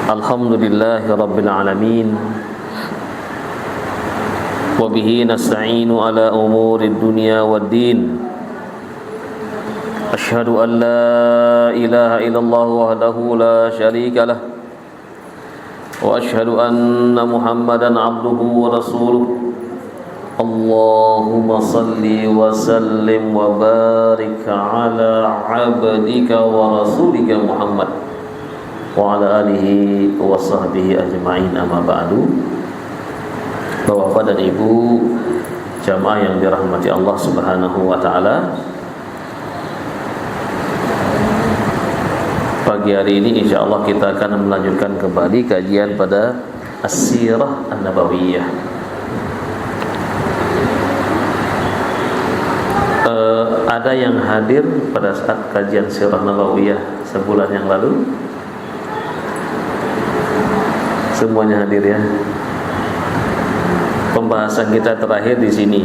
Alhamdulillahi Rabbil Alamin. Wabihi nasta'inu ala umuri dunya wad din. Ashhadu an la ilaha illallah wahdahu la syarika lah. Wa ashhadu anna Muhammadan abduhu wa rasuluh. Allahumma salli wa sallim wa barik ala abdika wa rasulika Muhammad wa ala alihi wa sahbihi ajma'in, amma ba'du. Bapak dan Ibu jamaah yang dirahmati Allah Subhanahu wa taala, pagi hari ini insyaallah kita akan melanjutkan kembali kajian pada As-Sirah An-Nabawiyah. Ada yang hadir pada saat kajian Sirah Nabawiyah sebulan yang lalu? Semuanya hadir ya. Pembahasan kita terakhir di sini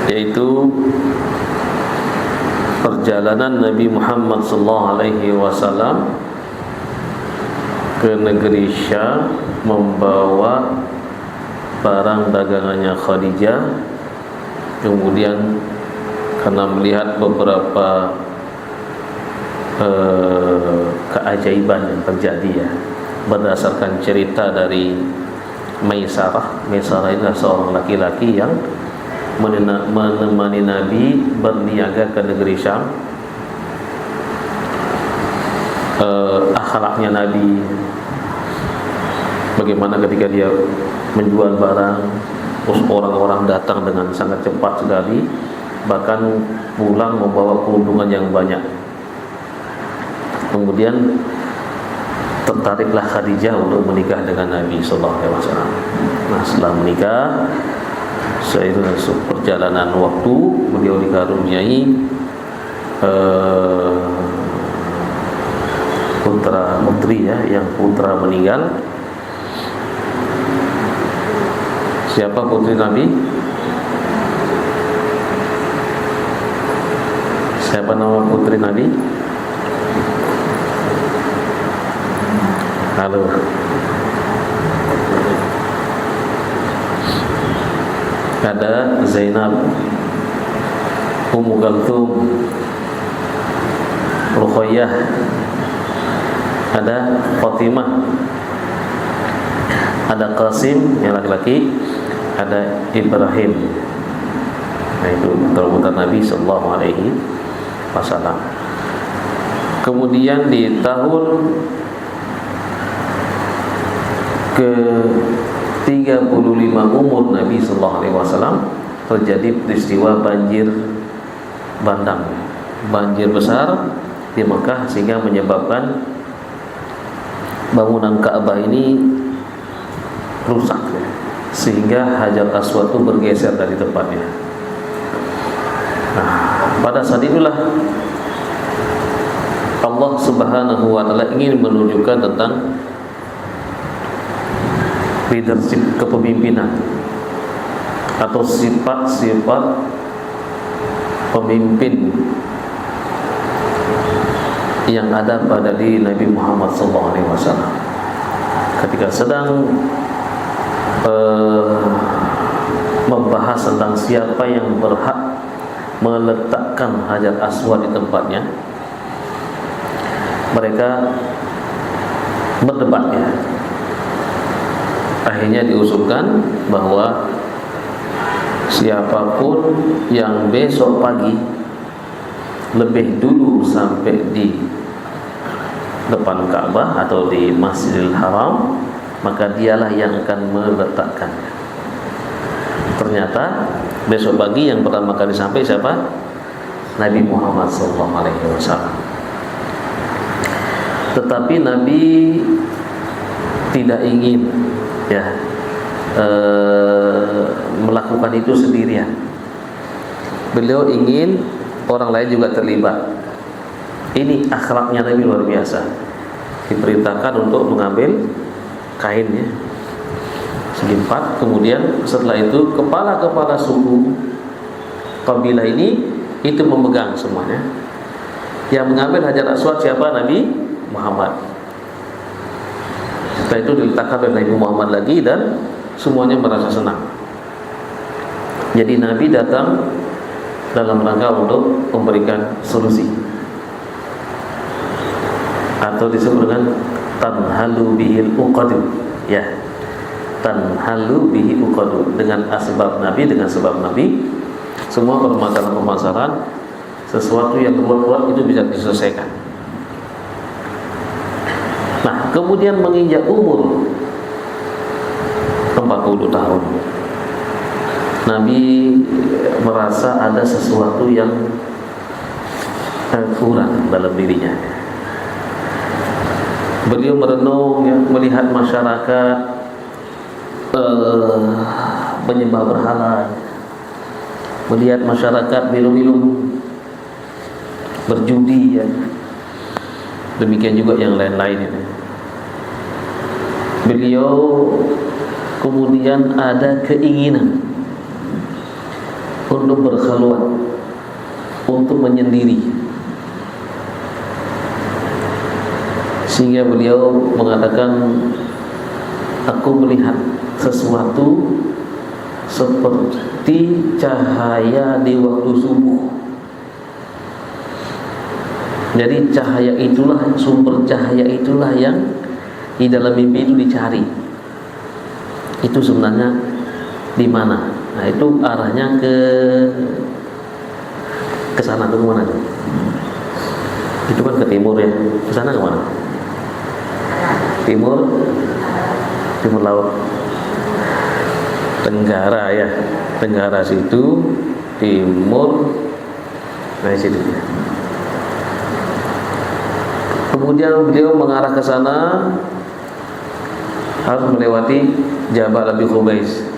yaitu perjalanan Nabi Muhammad SAW ke negeri Syam membawa barang dagangannya Khadijah. Kemudian karena melihat beberapa keajaiban yang terjadi ya, berdasarkan cerita dari Maisarah. Maisarah adalah seorang laki-laki yang menemani Nabi berniaga ke negeri Syam. Akhlaknya Nabi, bagaimana ketika dia menjual barang, terus orang-orang datang dengan sangat cepat sekali, bahkan pulang membawa keuntungan yang banyak. Kemudian tertariklah Khadijah untuk menikah dengan Nabi Sallallahu Alaihi Wasallam. Nah, setelah menikah, seiring perjalanan waktu, beliau dikaruniai putra putri ya, yang putra meninggal. Siapa putri Nabi? Siapa nama putri Nabi? Halo. Ada Zainab, Ummu Kalthum, Ruqayyah, ada Fatimah, ada Qasim yang laki-laki, ada Ibrahim. Nah, itu putra Nabi sallallahu alaihi wasallam. Kemudian di tahun ke-35 umur Nabi sallallahu alaihi wasallam terjadi peristiwa banjir bandang, banjir besar di Mekah, sehingga menyebabkan bangunan Ka'bah ini rusak, sehingga Hajar Aswad itu bergeser dari tempatnya. Nah, pada saat itulah Allah Subhanahu wa taala ingin menunjukkan tentang leadership, kepemimpinan, atau sifat-sifat pemimpin yang ada pada diri Nabi Muhammad SAW. Ketika sedang membahas tentang siapa yang berhak meletakkan Hajar Aswad di tempatnya, mereka berdebat ya. Akhirnya diusulkan bahwa siapapun yang besok pagi lebih dulu sampai di depan Ka'bah atau di Masjidil Haram, maka dialah yang akan meletakkannya. Ternyata besok pagi yang pertama kali sampai siapa? Nabi Muhammad SAW. Tetapi Nabi tidak ingin ya melakukan itu sendirian. Beliau ingin orang lain juga terlibat. Ini akhlaknya Nabi luar biasa. Diperintahkan untuk mengambil kainnya segi empat. Kemudian setelah itu kepala-kepala suku kabilah ini itu memegang semuanya. Yang mengambil Hajar Aswad siapa? Nabi Muhammad. Setelah itu diletakkan oleh Nabi Muhammad lagi dan semuanya merasa senang. Jadi Nabi datang dalam rangka untuk memberikan solusi, atau disebut dengan tanhalu bihil uqadu, ya, tanhalu bihi uqadu, dengan asbab Nabi, dengan sebab Nabi semua permasalahan-permasalahan sesuatu yang berat-berat itu bisa diselesaikan. Nah, kemudian menginjak umur 40 tahun, Nabi merasa ada sesuatu yang kurang dalam dirinya. Beliau merenung, ya, melihat masyarakat menyembah berhala, melihat masyarakat minum-minum, berjudi, ya. Demikian juga yang lain-lain. Beliau kemudian ada keinginan untuk berkhulwat, untuk menyendiri, sehingga beliau mengatakan, aku melihat sesuatu seperti cahaya di waktu subuh. Jadi cahaya itulah, sumber cahaya itulah yang di dalam mimpi itu dicari. Itu sebenarnya di mana? Nah, itu arahnya ke sana, ke mana tuh? Itu kan ke timur, ya. Ke sana ke mana? Timur laut. Tenggara, ya. Tenggara situ, timur, nah situ. Kemudian beliau mengarah ke sana, harus melewati Jabal Abi Qubais.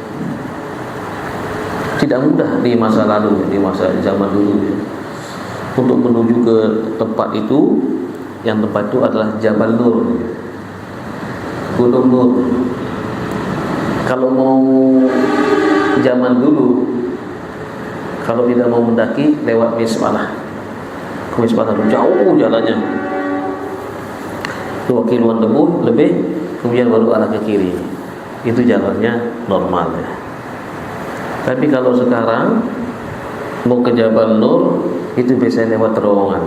Tidak mudah di masa lalu, di masa zaman dulu, ya, untuk menuju ke tempat itu. Yang tempat itu adalah Jabal Nur, Gunung Nur. Kalau mau zaman dulu, kalau tidak mau mendaki, lewat Mispalah. Ke Mispalah jauh jalannya, 2 kiloan lebih, kemudian baru arah ke kiri. Itu jalannya normal, ya. Tapi kalau sekarang mau ke Jabal Nur, itu biasanya lewat terowongan.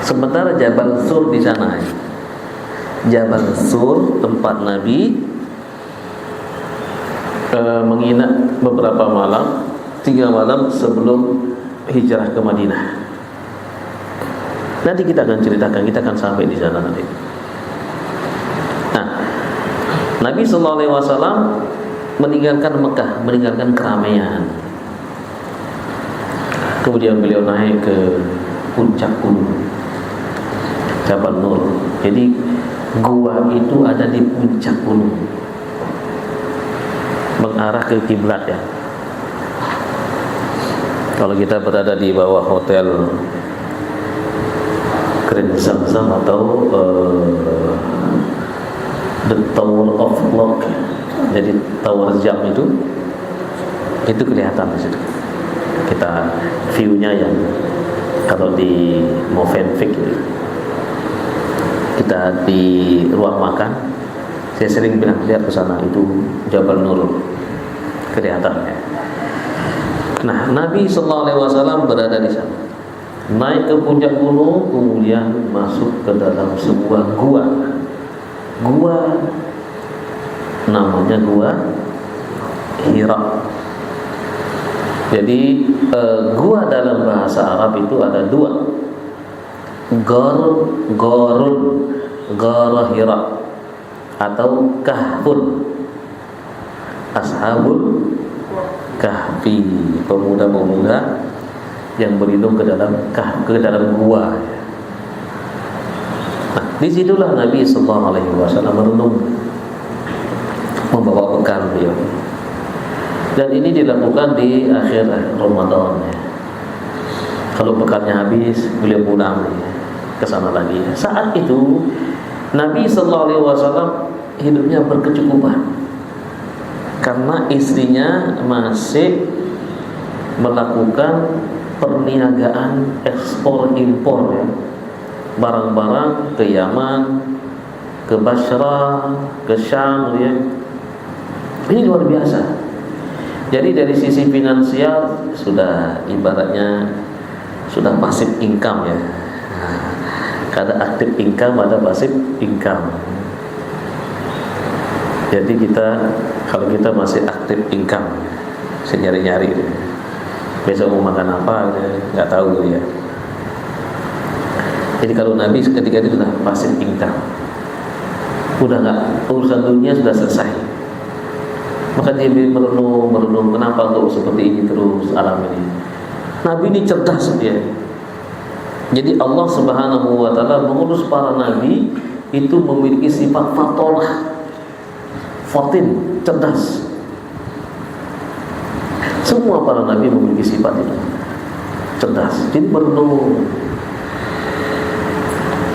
Sementara Jabal Sur di sana, ya. Jabal Sur tempat Nabi menginap beberapa malam, 3 malam sebelum hijrah ke Madinah. Nanti kita akan ceritakan, kita akan sampai di sana nanti. Nah, Nabi SAW meninggalkan Mekah, meninggalkan keramaian. Kemudian beliau naik ke puncak gunung Jabal Nur. Jadi gua itu ada di puncak gunung, mengarah ke kiblat, ya. Kalau kita berada di bawah hotel Grand Zamzam atau The Tower of Clock, jadi tower jam itu kelihatan di situ. Kita view-nya yang kalau di Movenpick, kita di ruang makan, saya sering bilang lihat ke sana, itu Jabal Nur kelihatan, ya. Nah, Nabi SAW berada di sana, naik ke puncak gunung, kemudian masuk ke dalam sebuah gua. Gua namanya Gua Hira. Jadi gua dalam bahasa Arab itu ada 2. Gorun, Gora Hira, atau Kahfun, Ashabul Kahfi, pemuda-pemuda yang berlindung ke dalam gua. Nah, disitulah Nabi SAW merenung, membawa bekal beliau. Dan ini dilakukan di akhir Ramadan, ya. Kalau bekalnya habis, beliau pulang, ya, ke sana lagi. Saat itu Nabi SAW hidupnya berkecukupan, karena istrinya masih melakukan perniagaan ekspor impor, ya. barang-barang ke Yaman, ke Basra, ke Syam, ya. Ini luar biasa. Jadi dari sisi finansial sudah ibaratnya sudah passive income ya. Ada active income, ada passive income. Jadi kalau kita masih active income, saya nyari-nyari, besok mau makan apa, nggak tahu ya. Jadi kalau Nabi ketika itu sudah passive income, udah nggak, urusan dunia sudah selesai. Maka dia merenung, kenapa kok seperti ini terus alam ini. Nabi ini cerdas ya. Jadi Allah Subhanahu wa taala mengurus para nabi itu memiliki sifat fatin, cerdas. Semua para nabi memiliki sifat itu, cerdas. Jadi merenung.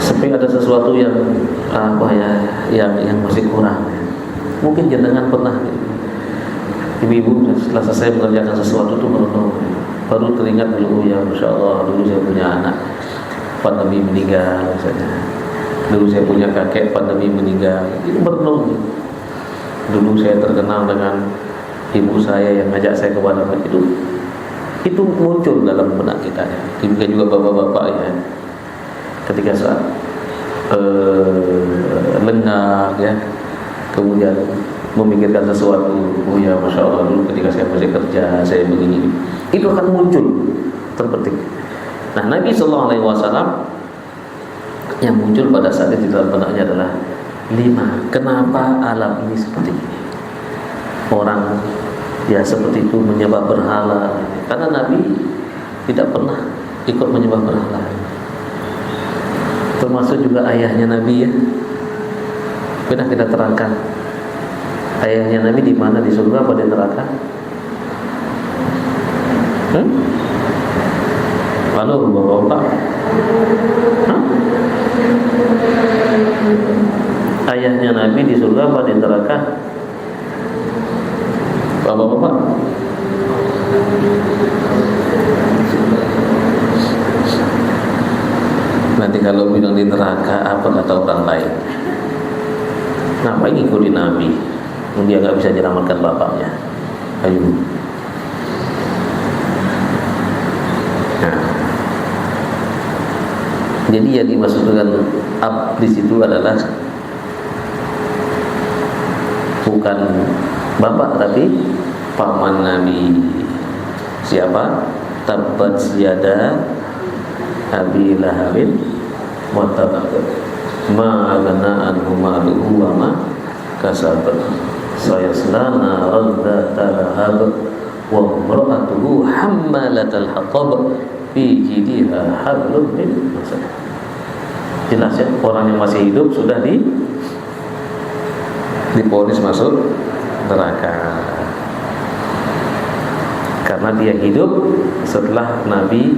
Sampai ada sesuatu yang yang masih kurang. Mungkin jenengan pernah, ibu-ibu setelah selesai mengerjakan sesuatu itu merenung, baru teringat dulu, ya Masya Allah, dulu saya punya anak, pandemi meninggal misalnya. Dulu saya punya kakek, pandemi meninggal. Itu merenung. Dulu saya terkenal dengan ibu saya yang ngajak saya ke mana-mana. Itu muncul dalam benak kita ya. Demikian juga bapak-bapak ya. Ketika saat lengah ya, kemudian memikirkan sesuatu, oh ya Masya Allah, dulu ketika saya masih kerja saya begini, itu akan muncul terpetik. Nah, Nabi SAW yang muncul pada saat itu dalam benaknya adalah 5. Kenapa alam ini seperti ini? Orang ya seperti itu menyembah berhala, karena Nabi tidak pernah ikut menyembah berhala. Termasuk juga ayahnya Nabi ya. Pernah kita terangkan ayahnya Nabi di mana, di surga apa di neraka? Lalu bapak-bapak, ayahnya Nabi di surga apa di neraka? Bapak-bapak, nanti kalau bilang di neraka, apa kata orang lain? Ngapain ngikutin Nabi? Dia nggak bisa menyelamatkan bapaknya. Ayo. Nah, jadi yang dimaksud dengan iblis itu adalah bukan bapak tapi paman Nabi. Siapa? Tabbat yada Abi Lahabin wa tab, ma aghna anhu maluhu wa ma kasab, sayasla naran dzata lahab, wa imra'atuhu hammalatal hatab, fi jidha hablum min masad. Jelas ya, orang yang masih hidup sudah diponis masuk neraka karena dia hidup setelah Nabi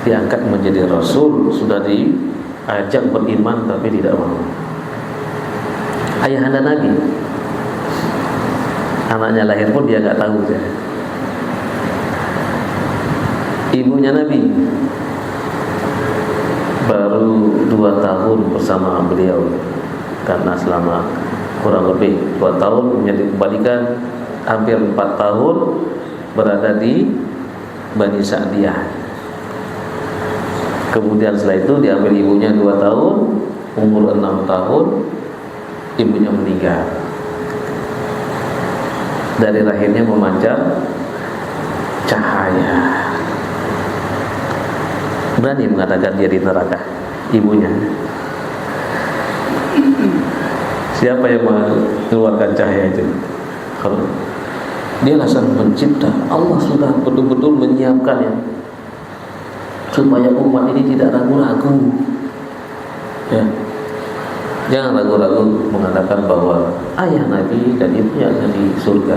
diangkat menjadi Rasul, sudah diajak beriman tapi tidak mau. Ayahanda Nabi, anaknya lahir pun dia nggak tahu ya. Ibunya Nabi baru 2 tahun bersama beliau, karena selama kurang lebih 2 tahun menjadi kebalikan hampir 4 tahun berada di Bani Sa'diyah. Kemudian setelah itu diambil ibunya 2 tahun, umur 6 tahun ibunya meninggal. Dari rahimnya memancar cahaya. Berani mengatakan dia di neraka ibunya. Siapa yang mengeluarkan cahaya itu? Kalau dia lah sang pencipta, Allah sudah betul-betul menyiapkannya supaya umat ini tidak ragu-ragu ya. Jangan ragu-ragu mengatakan bahwa ayah Nabi dan ibunya ada di surga,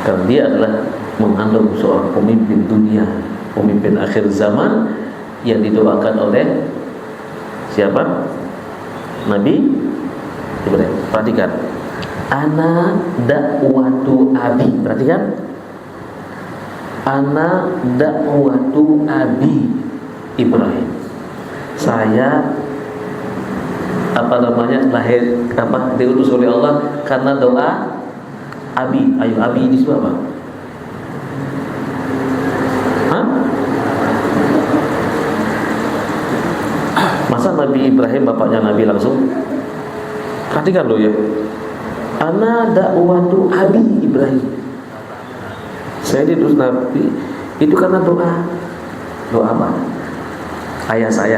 karena dia adalah mengandung seorang pemimpin dunia, pemimpin akhir zaman yang didoakan oleh siapa? Nabi Ibrahim. Perhatikan, ana dakwatu abi. Perhatikan, ana dakwatu abi Ibrahim. saya lahir diutus oleh Allah karena doa abi. Ayo, abi ini itu apa? Hah? Masa Nabi Ibrahim bapaknya Nabi langsung? Perhatikan loh ya. Ana dakwatu abi Ibrahim. Saya diutus Nabi itu karena doa. Doa apa? Ayah saya.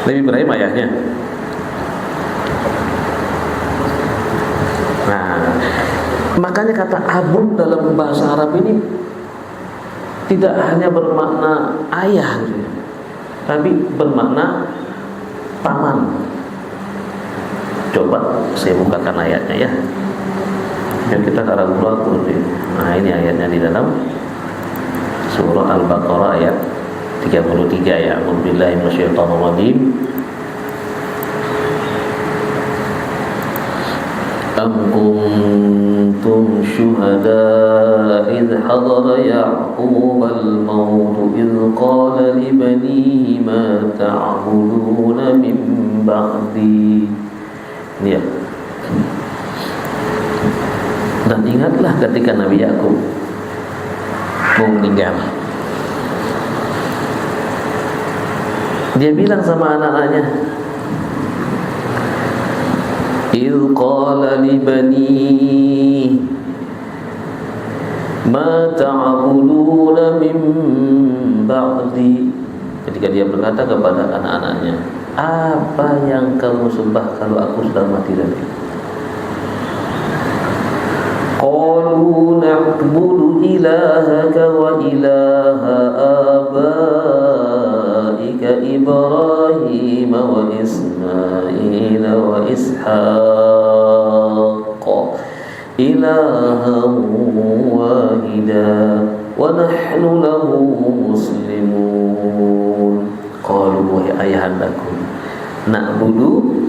Nabi Ibrahim ayahnya. Nah, makanya kata abun dalam bahasa Arab ini tidak hanya bermakna ayah, tapi bermakna paman. Coba saya bukakan ayatnya ya. Yang kita sekarang dulu. Nah, ini ayatnya di dalam surah Al-Baqarah ayat 33 ya. A'udzubillahi minasyaitonirrajim. Am kuntum syuhada idh hadara Ya'qub al-maut idh qala li banihi ma ta'buduna min ba'di. Ya. Dan ingatlah ketika Nabi Yakub mau meninggal, dia bilang sama anak-anaknya, "Il qala li bani ma ta'buduna min ba'di." Ketika dia berkata kepada anak-anaknya, apa yang kamu sembah kalau aku sudah mati nanti? Qalu na'budu ilahaka wa ilaha abaika Ibrahim wa Ismail wa Ishaq ilahan wahida wa nahnu lahu muslimun. Qalu wahai ayahandaku, na'budu,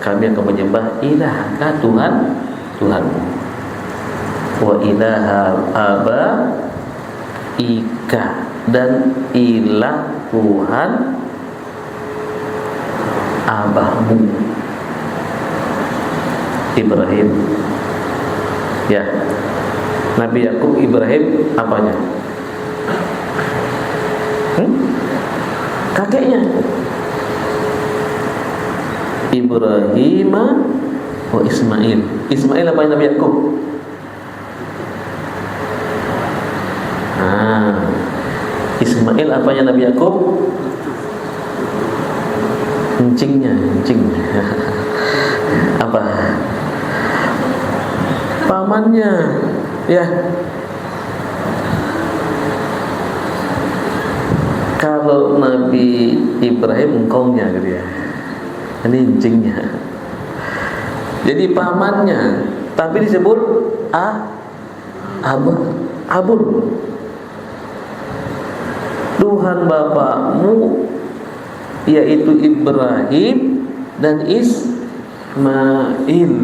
kami akan menyembah ilahaka Tuhanmu, wa ilaha abaika, dan ilah Tuhan abahmu Ibrahim. Ya, Nabi Yakub Ibrahim apanya? Kakeknya Ibrahim wa Ismail. Ismail apa Nabi Yakub? Ismail apanya Nabi Yakub? Encing. Apa? Pamannya, ya. Kalau Nabi Ibrahim engkongnya gitu ya. Ini encingnya. Jadi pamannya, tapi disebut abun. Tuhan bapakmu yaitu Ibrahim dan Ismail.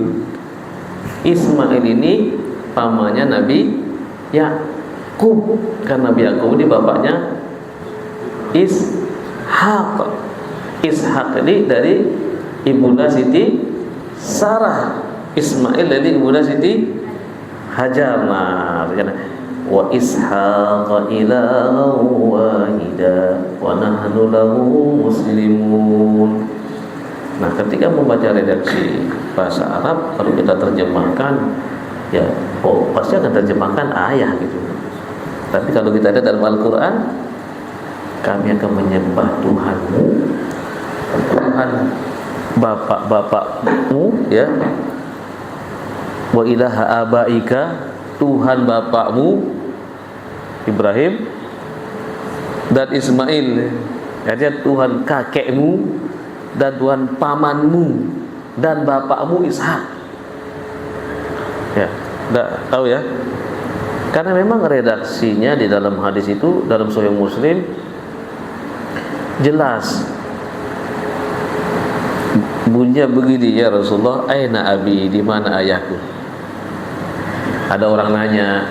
Ismail ini pamannya Nabi Yakub. Karena Nabi Yakub ini bapaknya Ishak. Ishak ini dari ibunda Siti Sarah. Ismail dari ibunda Siti Hajar. Nah, wa Ishaq ilahan wahida wa nahnu lahu muslimun. Nah, ketika membaca redaksi bahasa Arab, kalau kita terjemahkan, ya pasti akan terjemahkan ayah gitu. Tapi kalau kita lihat dalam Al-Quran, kami akan menyembah Tuhanmu, Tuhan bapak-bapakmu, ya, wa ilaha abaika, Tuhan bapakmu Ibrahim dan Ismail, artinya Tuhan kakekmu dan Tuhan pamanmu dan bapakmu Ishak. Ya, enggak tahu ya? Karena memang redaksinya di dalam hadis itu, dalam Sahih Muslim jelas bunyinya begini, ya Rasulullah, aina abi, di mana ayahku? Ada orang nanya,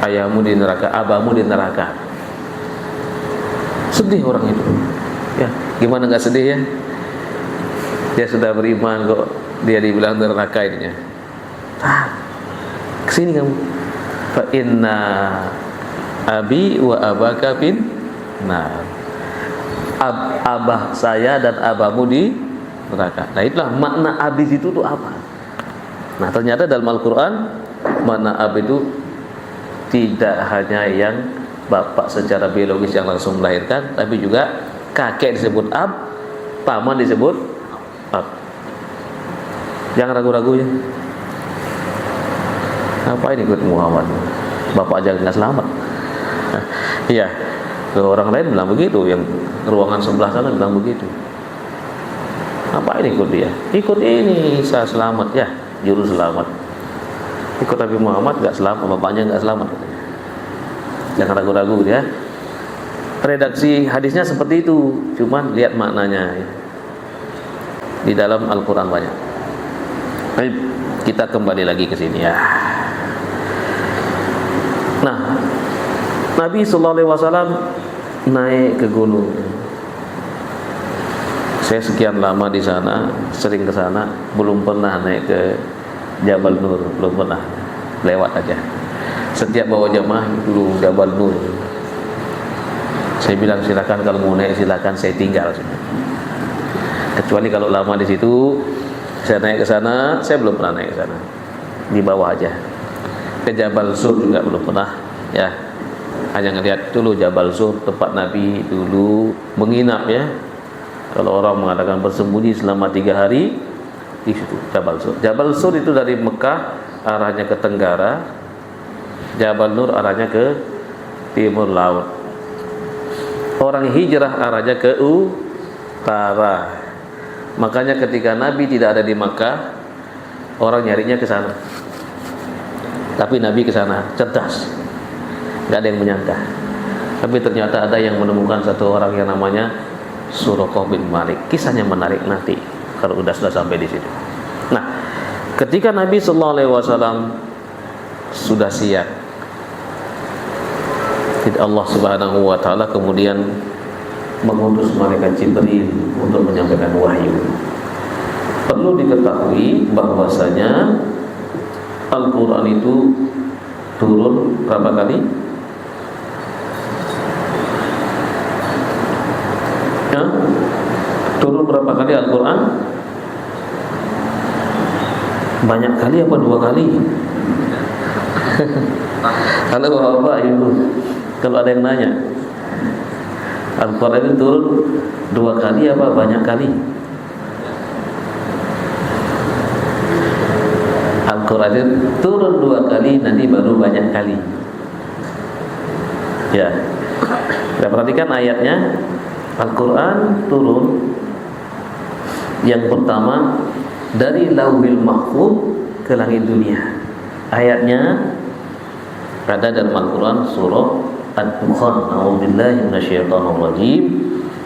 ayahmu di neraka, abahmu di neraka. Sedih orang itu. Ya, gimana nggak sedih ya? Dia sudah beriman kok, dia dibilang neraka ininya. Kesini kamu. Fa inna abi wa abaka fin nar. Abah saya dan abamu di neraka. Nah, itulah makna abi itu tuh apa? Nah, ternyata dalam Al-Qur'an makna abi itu tidak hanya yang bapak secara biologis yang langsung melahirkan, tapi juga kakek disebut ab, paman disebut ab. Jangan ragu-ragu ya. Apa ini ikut Muhammad? Bapak aja nggak selamat. Iya, ke orang lain bilang begitu, yang ruangan sebelah sana bilang begitu. Apa ini ikut dia? Ikut ini, saya selamat ya, juru selamat. Ikut Nabi Muhammad nggak selamat, bapaknya nggak selamat. Jangan ragu-ragu ya. Redaksi hadisnya seperti itu, cuman lihat maknanya ya. Di dalam Al-Quran banyak. Baik, kita kembali lagi ke sini ya. Nah, Nabi SAW naik ke gunung. Saya sekian lama di sana, sering ke sana, belum pernah naik ke Jabal Nur, belum pernah. Lewat aja. Setiap bawa jamaah dulu Jabal Nur. Saya bilang silakan kalau mau naik silakan, saya tinggal. Kecuali kalau lama di situ, saya naik ke sana, saya belum pernah naik ke sana. Di bawah aja. Ke Jabal Sur juga belum pernah, ya. Hanya ngelihat dulu Jabal Sur, tempat Nabi dulu menginap ya. Kalau orang mengatakan bersembunyi selama 3 hari di situ Jabal Sur. Jabal Sur itu dari Mekah arahnya ke tenggara, Jabal Nur arahnya ke timur laut. Orang hijrah arahnya ke utara. Makanya ketika Nabi tidak ada di Mekah, orang nyarinya ke sana. Tapi Nabi ke sana cerdas. Enggak ada yang menyangka. Tapi ternyata ada yang menemukan satu orang yang namanya Suraqah bin Malik. Kisahnya menarik nanti kalau sudah sampai di situ. Nah, ketika Nabi SAW sudah siap, Allah Subhanahu wa taala kemudian mengutus malaikat Jibril untuk menyampaikan wahyu. Perlu diketahui bahwasanya Al-Qur'an itu turun berapa kali? Ya? Turun berapa kali Al-Qur'an? Banyak kali apa 2 kali? Kalau Bapak Ibu, kalau ada yang nanya, Al-Quran itu turun 2 kali apa banyak kali? Al-Quran itu turun 2 kali, nanti baru banyak kali. Ya, kita perhatikan ayatnya. Al-Quran turun yang pertama dari Lauhil Mahfuz ke langit dunia. Ayatnya ada dalam Al-Quran surah Ad-Dukhan. A'udzubillahi minasyaitonirrajim.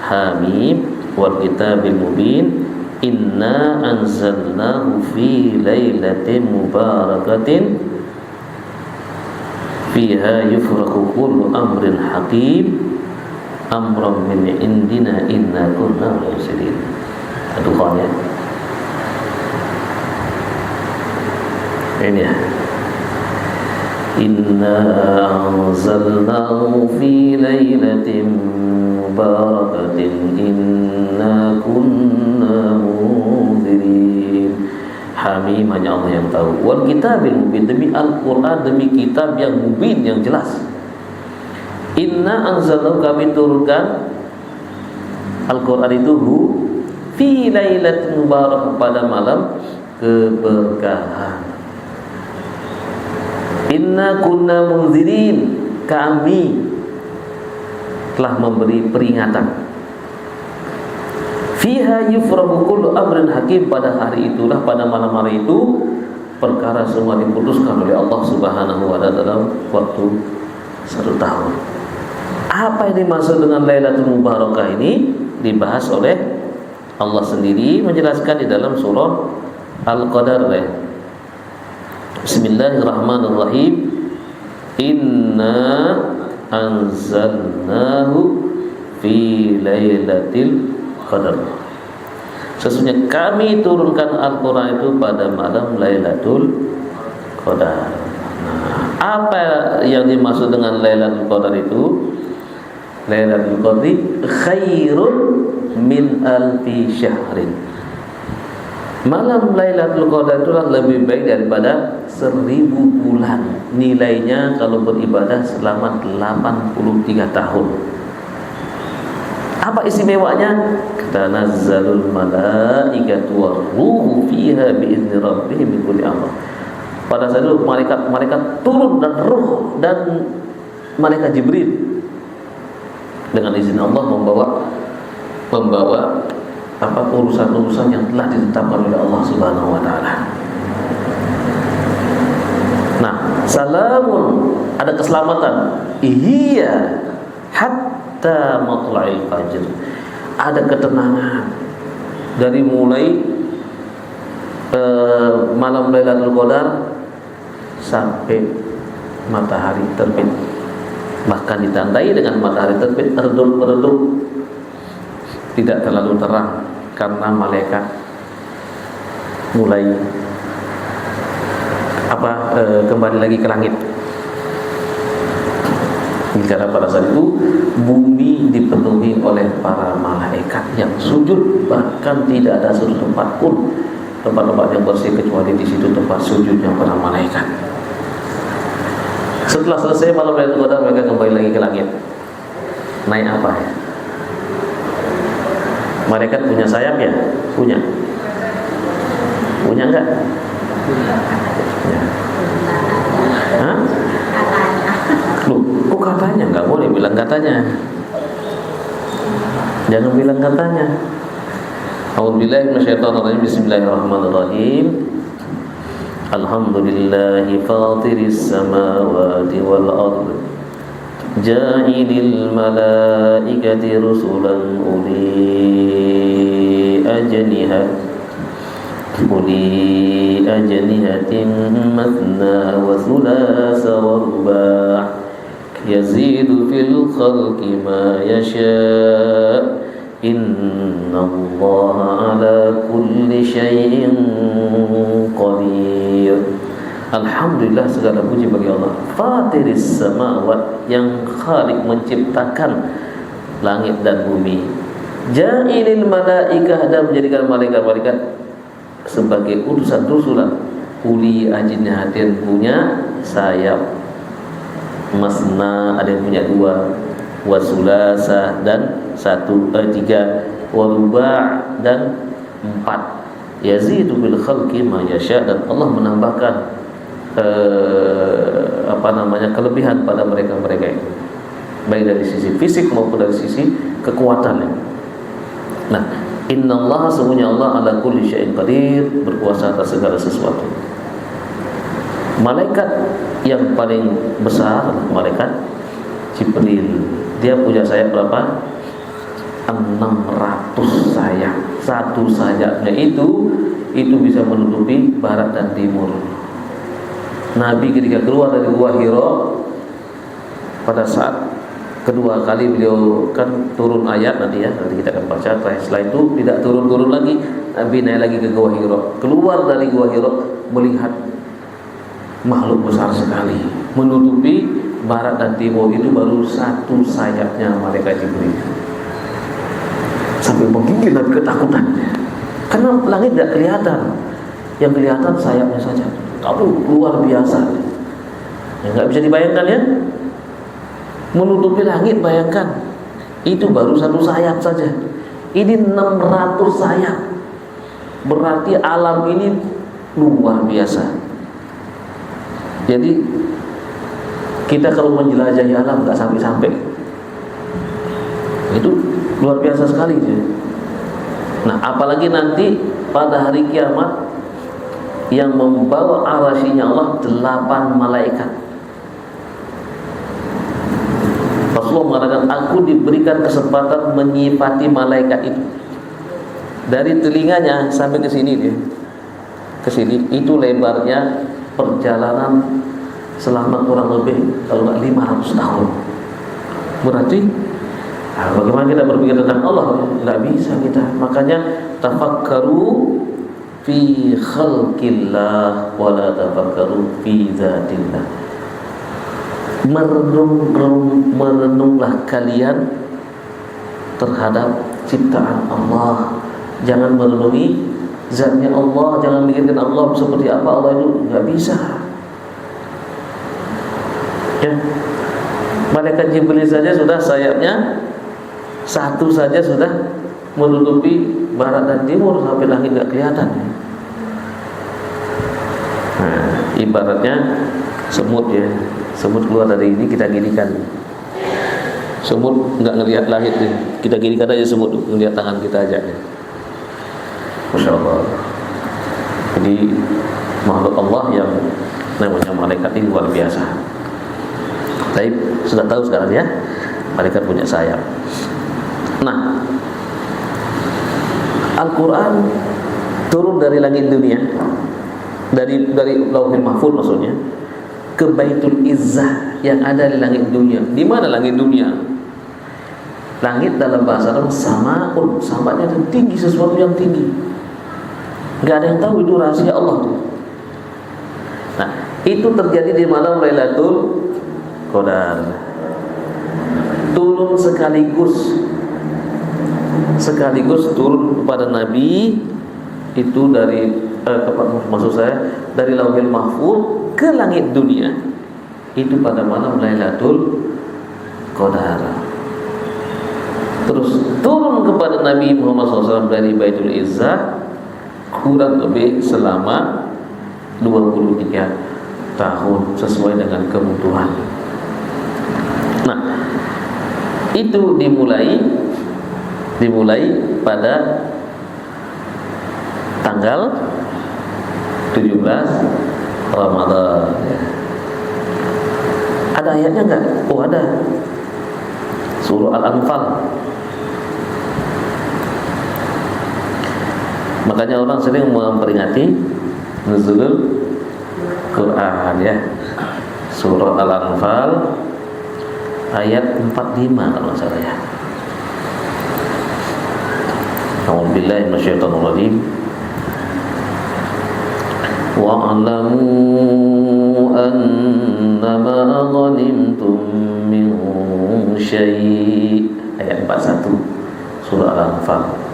Hamim wal kitabil mubin. Inna anzalnahu fi lailatin mubarakatin fiha yufraqu kullu amrin hakim amran min indina inna kunna mursalin. Ad-Dukhan ya. Ini ya. Inna anzalnahu fi lailatin mubarakatin inna kunna munzirin. Hamim hanya Allah yang tahu. Wal kitabil mubin, demi Al-Quran, demi kitab yang mubin, yang jelas. Inna anzalnahu, kami turunkan Al-Quran itu fi lailatin mubarakah, pada malam keberkahan. Inna kunna munzirin, kami telah memberi peringatan. Fiha yufrahu kullu amrin hakim, pada hari itulah, pada malam hari itu perkara semua diputuskan oleh Allah Subhanahu wa taala dalam waktu 1 tahun. Apa yang dimaksud dengan Lailatul Mubarakah ini dibahas oleh Allah sendiri, menjelaskan di dalam surah Al-Qadar. Bismillahirrahmanirrahim. Inna anzalnahu fi lailatul qadar. Sesungguhnya kami turunkan Al-Quran itu pada malam Lailatul Qadar. Nah, apa yang dimaksud dengan Lailatul Qadar itu? Lailatul Qadri khairun min alfi syahrin. Malam Lailatul Qadar itu lebih baik daripada 1000 bulan. Nilainya kalau beribadah selama 83 tahun. Apa istimewanya? Tanazzalul malaikatu waruhu fiha biizni rabbihim min kulli amr. Pada saat itu malaikat turun dan ruh dan malaikat Jibril dengan izin Allah membawa urusan-urusan yang telah ditetapkan oleh Allah Subhanahu wa taala. Nah, salamun ada keselamatan. Iya, hatta matla'il fajr. Ada ketenangan dari mulai malam Lailatul Qadar sampai matahari terbit. Bahkan ditandai dengan matahari terbit redup-redup, tidak terlalu terang karena malaikat mulai kembali lagi ke langit. Karena pada saat itu bumi dipenuhi oleh para malaikat yang sujud, bahkan tidak ada satu tempat pun tempat-tempat yang bersih kecuali di situ tempat sujudnya para malaikat. Setelah selesai malam Lailatul Qadar, mereka kembali lagi ke langit. Naik apa ya? Malaikat punya sayap ya? Punya. Punya enggak? Ya. Hah? Loh, kok katanya? Enggak boleh bilang katanya. Jangan bilang katanya. A'udzubillahi minasyaitonirrajim. Bismillahirrahmanirrahim. Alhamdulillahi fatiris samawati wal ardh. Ja'ilil malaikati rusulan uli ajnihatin mathna wa thulatha wa ruba' yazidu fil khalqi ma yasha' innallaha ala kulli syai'in qadir. Alhamdulillah, segala puji bagi Allah, Fatiris samawat, yang Khalik menciptakan langit dan bumi. Ja'ilil malaikah, dan menjadikan malaikat-malaikat sebagai utusan rusulan. Uli ajnihatin, punya sayap. Masna, ada yang punya 2. Wasulasa, dan 3. Waruba' dan 4. Yazidu bil khalqi ma yasha, dan Allah menambahkan kelebihan pada mereka itu, baik dari sisi fisik maupun dari sisi kekuatannya. Nah, innallaha, sesungguhnya Allah ala kulli syai'in qadir, berkuasa atas segala sesuatu. Malaikat yang paling besar, malaikat Jibril, dia punya sayap berapa? 600 sayap. Satu sayapnya itu bisa menutupi barat dan timur. Nabi ketika keluar dari Gua Hira, pada saat kedua kali beliau kan turun ayat nanti kita akan baca. Setelah itu tidak turun lagi, Nabi naik lagi ke Gua Hira. Keluar dari Gua Hira, melihat makhluk besar sekali menutupi barat dan timur. Itu baru satu sayapnya malaikat Jibril. Sampai menggigil Nabi ketakutan, karena langit tidak kelihatan, yang kelihatan sayapnya saja. Kamu luar biasa, nggak bisa dibayangkan ya, menutupi langit. Bayangkan, itu baru satu sayap saja, ini 600 sayap. Berarti alam ini luar biasa. Jadi kita kalau menjelajahi alam nggak sampai-sampai, itu luar biasa sekali. Nah, apalagi nanti pada hari kiamat yang membawa arasy-Nya Allah 8 malaikat. Rasulullah mengatakan, aku diberikan kesempatan menyifati malaikat itu. Dari telinganya sampai ke sini dia. Ke sini itu lebarnya perjalanan selama kurang lebih kalau nggak 500 tahun. Berarti Nah, bagaimana kita berpikir tentang Allah? Nggak bisa kita. Makanya tafakkaru fi khalqillah wa la tafakkaru fi dzatillah. Merenunglah kalian terhadap ciptaan Allah. Jangan merenungi zatnya Allah, jangan mikirkan Allah seperti apa Allah itu, nggak bisa. Ya. Malaikat Jibril saja sudah sayapnya satu saja sudah menutupi barat dan timur sampai langit nggak kelihatan. Nah, ibaratnya semut ya, semut keluar dari ini kita ginikan. Semut nggak ngelihat langit nih, kita ginikan aja semut tuh, ngelihat tangan kita aja. Masya Allah. Jadi makhluk Allah yang namanya malaikat ini luar biasa. Tapi sudah tahu sekarang ya, malaikat punya sayap. Nah, Al-Quran turun dari langit dunia, dari Lauhul Mahfuz maksudnya, ke Baitul Izzah yang ada di langit dunia. Di mana langit dunia? Langit dalam bahasa Arab samaun, samanya itu tinggi, sesuatu yang tinggi. Nggak ada yang tahu, itu rahasia Allah. Nah, itu terjadi di malam Lailatul Qadar. Turun sekaligus turun kepada Nabi itu dari maksud saya dari Lauhul Mahfuz ke langit dunia itu pada malam Lailatul Qadar. Terus turun kepada Nabi Muhammad SAW dari Baitul Izzah kurang lebih selama 23 tahun sesuai dengan kebutuhan. Nah, itu dimulai pada tanggal 17 Ramadan. Ada ayatnya enggak? Oh, ada. Surah Al-Anfal. Makanya orang sering memperingati nuzulul Quran ya. Surah Al-Anfal ayat 45 kalau salah ya. A'udzubillahi minasyaitonir rajim. Wa'lamu annama ghanimtum min syai' ayat 41 surah Al-Anfal.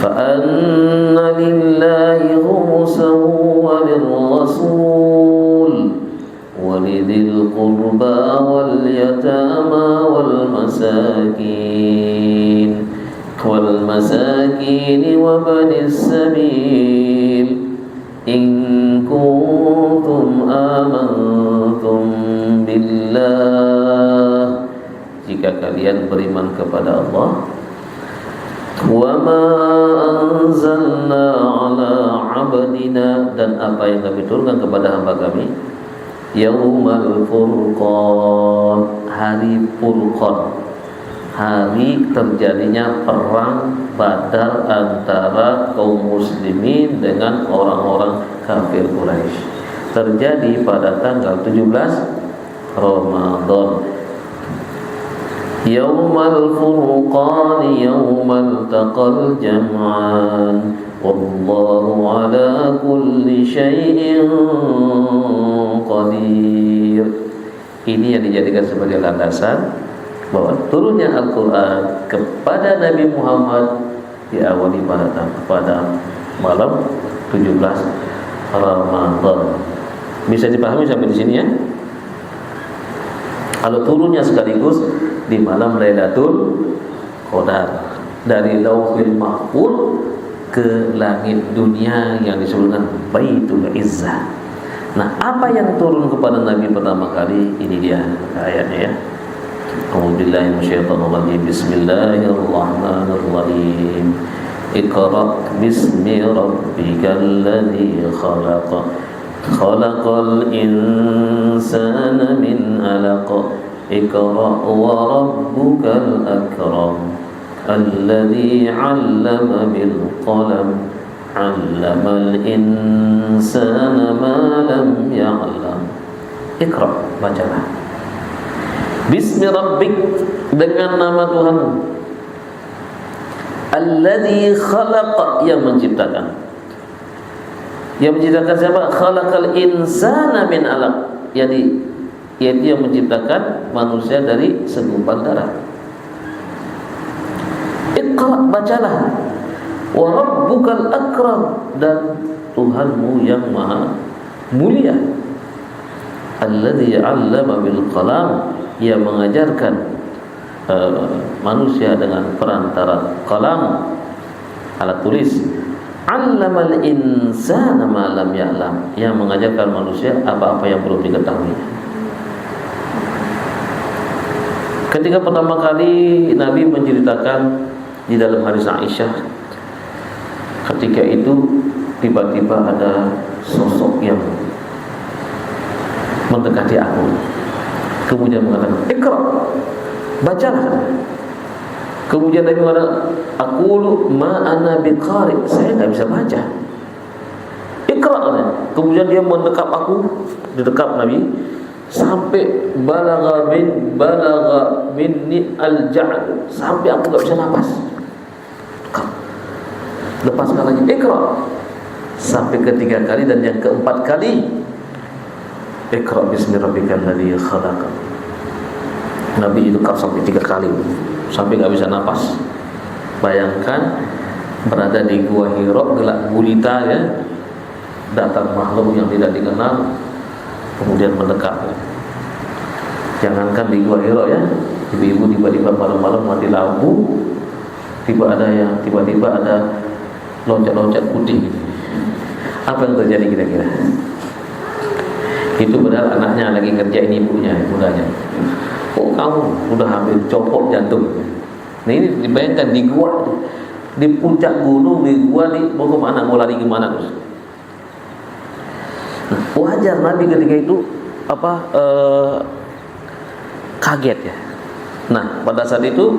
فَأَنَّ لِلَّهِ خُمُسَهُ وَلِلرَّسُولِ وَلِذِي الْقُرْبَى وَالْيَتَامَى وَالْمَسَاكِينِ وَابْنِ السَّبِيلِ إِن كُنتُمْ آمَنتُمْ بِاللَّهِ jika kalian beriman kepada Allah, وَمَا أَنزَلْنَا عَلَى عَبْدِنَا dan apa yang kami turunkan kepada hamba kami, Yaumal Furqan, hari Furqan, hari terjadinya perang Badar antara kaum muslimin dengan orang-orang kafir Quraisy. Terjadi pada tanggal 17 Ramadan. Yaumal Furqan yaumal taqal jam'an wallahu ala kulli syai'in qadir. Ini yang dijadikan sebagai landasan bahwa turunnya Al-Quran kepada Nabi Muhammad diawali pada malam 17 Ramadan. Bisa dipahami sampai di sini ya? Kalau turunnya sekaligus di malam Lailatul Qadar dari Lauhul Mahfuz ke langit dunia yang disebut dengan Baitul Izzah. Nah, apa yang turun kepada Nabi pertama kali? Ini dia ayatnya ya. A'udzubillahi minasyaitonir rajim. Bismillahirrahmanirrahim. Iqra' bismi rabbikal ladzi khalaq. Khalaqal insana min 'alaq. Iqra' wa rabbukal akram. Alladzi 'allama bil qalam. 'Allamal insana ma lam ya'lam. Iqra', bacalah. Bismi rabbik, dengan nama Tuhanmu. Alladzi khalaq, yang menciptakan. Yang menciptakan siapa? Khalaqal insana min 'alaq. Yaitu yang menciptakan manusia dari segumpal darah. Iqra, bacalah. Wa rabbukal akram, dan Tuhanmu yang maha mulia. Alladzi 'allama bil qalam, yang mengajarkan manusia dengan perantara qalam, alat tulis. 'Allamal insana ma lam ya'lam, yang mengajarkan manusia apa-apa yang belum diketahui. Ketika pertama kali Nabi menceritakan di dalam hadis Aisyah, ketika itu tiba-tiba ada sosok yang mendekati aku, kemudian mengatakan, "Iqra, bacalah." Kemudian Nabi mengatakan, "Aqulu ma ana biqari," saya enggak bisa baca. "Iqra." Kemudian dia mendekap aku, didekap Nabi sampai balagha minni al-ja'd, sampai aku enggak bisa napas. Lepaskan lagi, "Iqra." Sampai ketiga kali, dan yang keempat kali, "Iqra bismi rabbikal ladzi khalaq." Nabi itu sampai 3 kali, sampai nggak bisa napas. Bayangkan berada di gua Hira, gelap gulita ya, datang makhluk yang tidak dikenal, kemudian mendekat. Jangankan di gua Hira ya, ibu-ibu tiba-tiba malam-malam mati lampu, tiba-tiba ada loncat-loncat putih gitu. Apa yang terjadi kira-kira? Itu padahal anaknya lagi kerjain ibunya, mudanya. "Oh, kamu udah hampir copot jantung." Nah ini dibayangkan di gua, di puncak gunung, di gua nih, mau kemana, mau lari kemana terus? Nah, wajar Nabi ketika itu kaget ya. Nah pada saat itu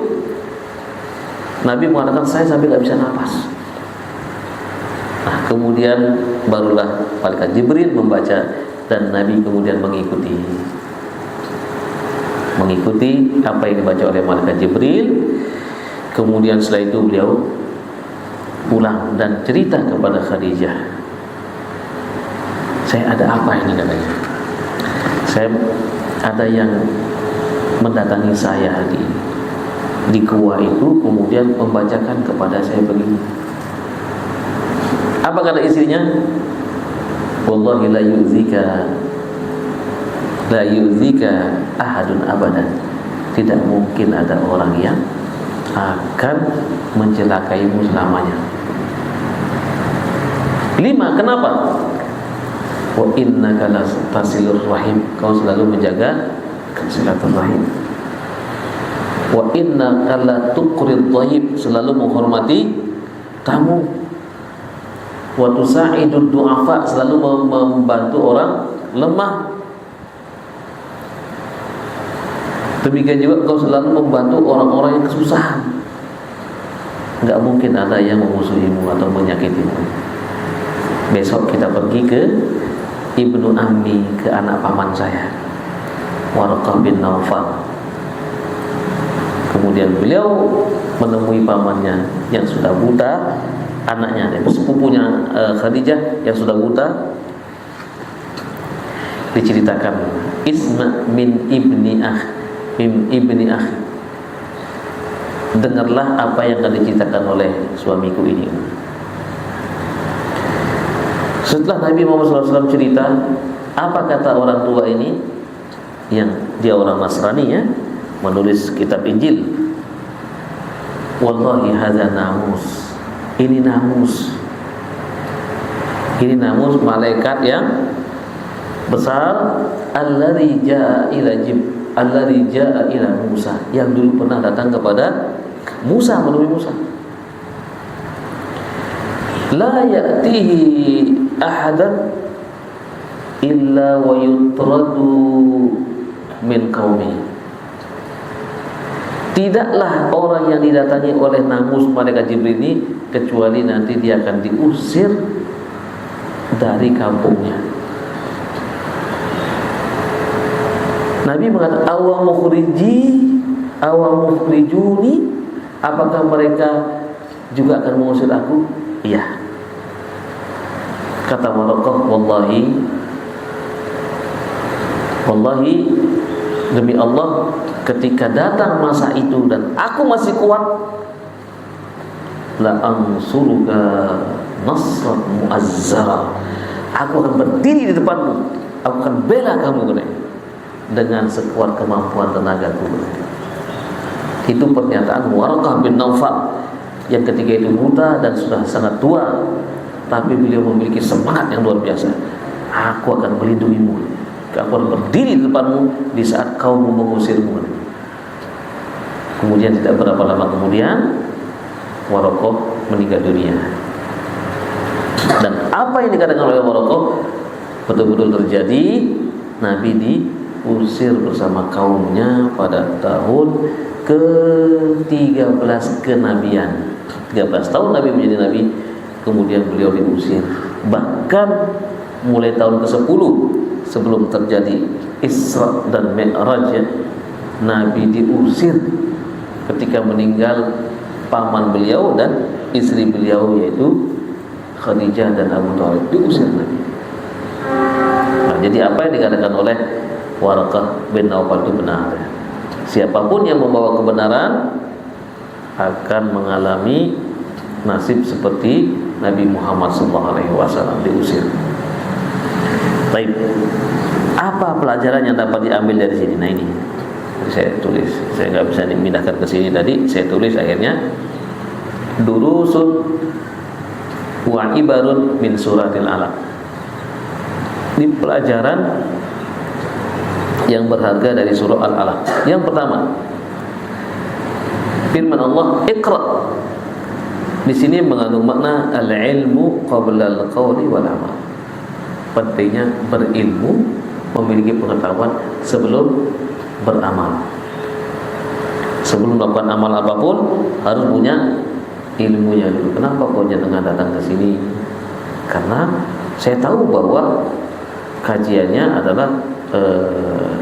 Nabi mengatakan, "Saya sampai nggak bisa napas." Nah kemudian barulah malaikat Jibril membaca, dan Nabi kemudian mengikuti apa yang dibaca oleh malaikat Jibril. Kemudian setelah itu beliau pulang dan cerita kepada Khadijah, "Saya ada apa ini?" katanya. "Saya ada yang mendatangi saya di gua itu, kemudian membacakan kepada saya begini." Apa kata istrinya? "Wallahi la yu'zika ahadun abadan." Tidak mungkin ada orang yang akan mencelakaimu selamanya. 5. Kenapa? "Wa innaka lasilur rahim." Kau selalu menjaga silaturahim. "Wa innaka la tuqrid dhaif." Selalu menghormati tamu. "Wa tusa'idud du'afa." Selalu membantu orang lemah. Demikian juga kau selalu membantu orang-orang yang kesusahan. Enggak mungkin ada yang memusuhimu atau menyakitimu. Besok kita pergi ke Ibnu Ammi, ke anak paman saya, Warqah bin Naufal. Kemudian beliau menemui pamannya yang sudah buta, anaknya, sepupunya Khadijah yang sudah buta. Diceritakan, "Isma min ibni akhi." Dengarlah apa yang akan diceritakan oleh suamiku ini. Setelah Nabi Muhammad SAW cerita, apa kata orang tua ini, yang dia orang Nasrani ya, menulis kitab Injil? "Wallahi hadza namus." Ini namus. Ini namus malaikat yang besar, alladzi jaa ila Musa, yang dulu pernah datang kepada Musa, menemui Musa. "La ya'tihi ahadan illa wa yutradu min qaumi." Tidaklah orang yang didatangi oleh namus malaikat Jibril ini kecuali nanti dia akan diusir dari kampungnya. Nabi mengatakan, Awa mukhrijuni, apakah mereka juga akan mengusir aku? Iya. Kata Waraqah, wallahi demi Allah, ketika datang masa itu dan aku masih kuat, la ansuruka nasran muazzara, aku akan berdiri di depanmu, aku akan bela kamu dengan sekuat kemampuan tenagaku. Itu pernyataan Waraqah bin Naufal yang ketika itu buta dan sudah sangat tua, tapi beliau memiliki semangat yang luar biasa. Aku akan melindungimu, aku akan berdiri di depanmu di saat kaum mengusirmu. Kemudian tidak berapa lama kemudian Waraqah meninggal dunia. Dan apa yang dikatakan oleh Waraqah betul-betul terjadi. Nabi diusir bersama kaumnya pada tahun ke-13 kenabian. 13 tahun Nabi menjadi Nabi, kemudian beliau diusir. Bahkan mulai tahun ke-10 sebelum terjadi Isra dan Mi'raj, Nabi diusir ketika meninggal paman beliau dan istri beliau, yaitu Khadijah dan Abu Thalib, diusir Nabi. Nah, jadi apa yang dikatakan oleh Waraqah bin Naufal itu benar. Siapapun yang membawa kebenaran akan mengalami nasib seperti Nabi Muhammad SAW, diusir. Baik, apa pelajaran yang dapat diambil dari sini? Nah, ini saya tulis, saya nggak bisa dipindahkan ke sini tadi, saya tulis akhirnya durusun wa ibarun min suratil Alaq. Ini pelajaran yang berharga dari surah Al-Alaq. Yang pertama, firman Allah, Iqra. Di sini mengandung makna al-ilmu qabla al-qawli wal amal. Pentingnya berilmu, memiliki pengetahuan sebelum beramal. Sebelum melakukan amal apapun harus punya ilmunya dulu. Kenapa kau jangan datang ke sini? Karena saya tahu bahwa kajiannya adalah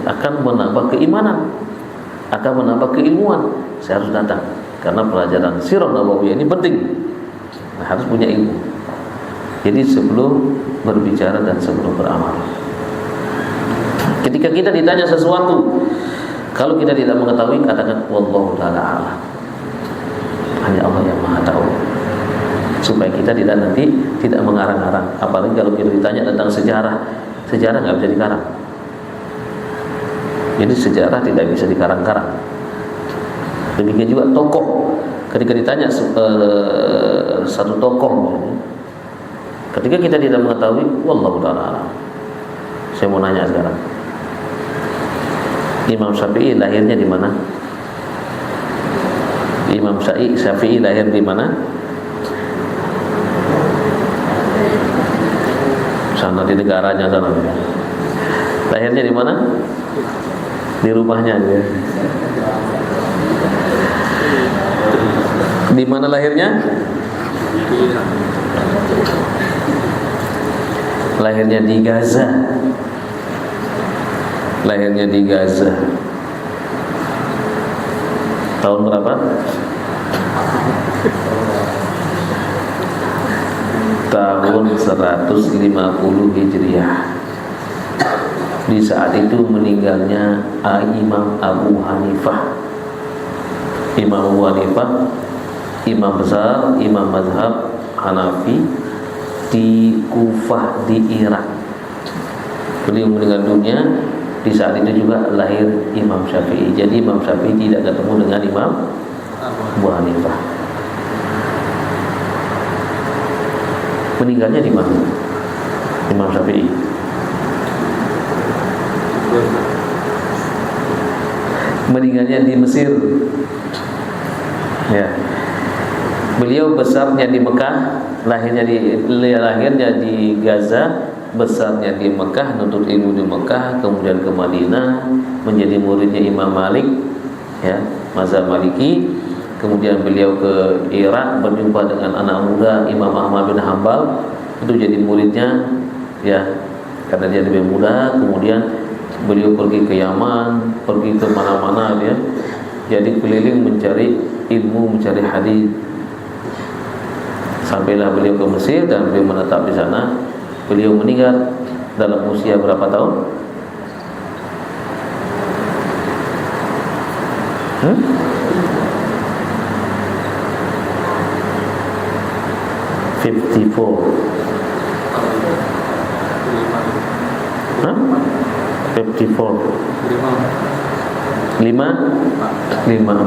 akan menambah keimanan, akan menambah keilmuan. Saya harus datang karena pelajaran sirah nabawiyah ini penting. Nah, harus punya ilmu. Jadi sebelum berbicara dan sebelum beramal. Ketika kita ditanya sesuatu, kalau kita tidak mengetahui, katakan wallahu ta'ala a'lam. Hanya Allah yang Maha tahu. Supaya kita nanti tidak mengarang-arang. Apalagi kalau kita ditanya tentang sejarah nggak bisa dikarang. Jadi sejarah tidak bisa dikarang-karang. Demikian juga tokoh. Ketika ditanya satu tokoh, ketika kita tidak mengetahui, wallahu ta'ala a'lam. Saya mau nanya sekarang, Imam Syafi'i lahirnya di mana? Imam Syafi'i lahir di mana? Sana di negaranya sana. Lahirnya di mana? Di rumahnya aja. Di mana lahirnya? Lahirnya di Gaza. Lahirnya di Gaza. Tahun berapa? Tahun 150 Hijriah. Di saat itu meninggalnya Imam Abu Hanifah. Imam Abu Hanifah, imam besar, imam mazhab Hanafi di Kufah di Irak. Beliau meninggal dunia. Di saat itu juga lahir Imam Syafi'i. Jadi Imam Syafi'i tidak ketemu dengan Imam Abu Hanifah. Meninggalnya di mana Imam Syafi'i? Meninggalnya di Mesir. Ya. Beliau besarnya di Mekah, lahirnya di Gaza, besarnya di Mekah, nuntut ilmu di Mekah, kemudian ke Madinah, menjadi muridnya Imam Malik, ya, mazhab Maliki. Kemudian beliau ke Irak, berjumpa dengan anak muda Imam Ahmad bin Hanbal, itu jadi muridnya, ya, karena dia lebih muda. Kemudian beliau pergi ke Yaman, pergi ke mana-mana, dia Jadi keliling mencari ilmu, mencari hadis. Sampailah beliau ke Mesir dan beliau menetap di sana. Beliau meninggal dalam usia berapa tahun? 54. 54.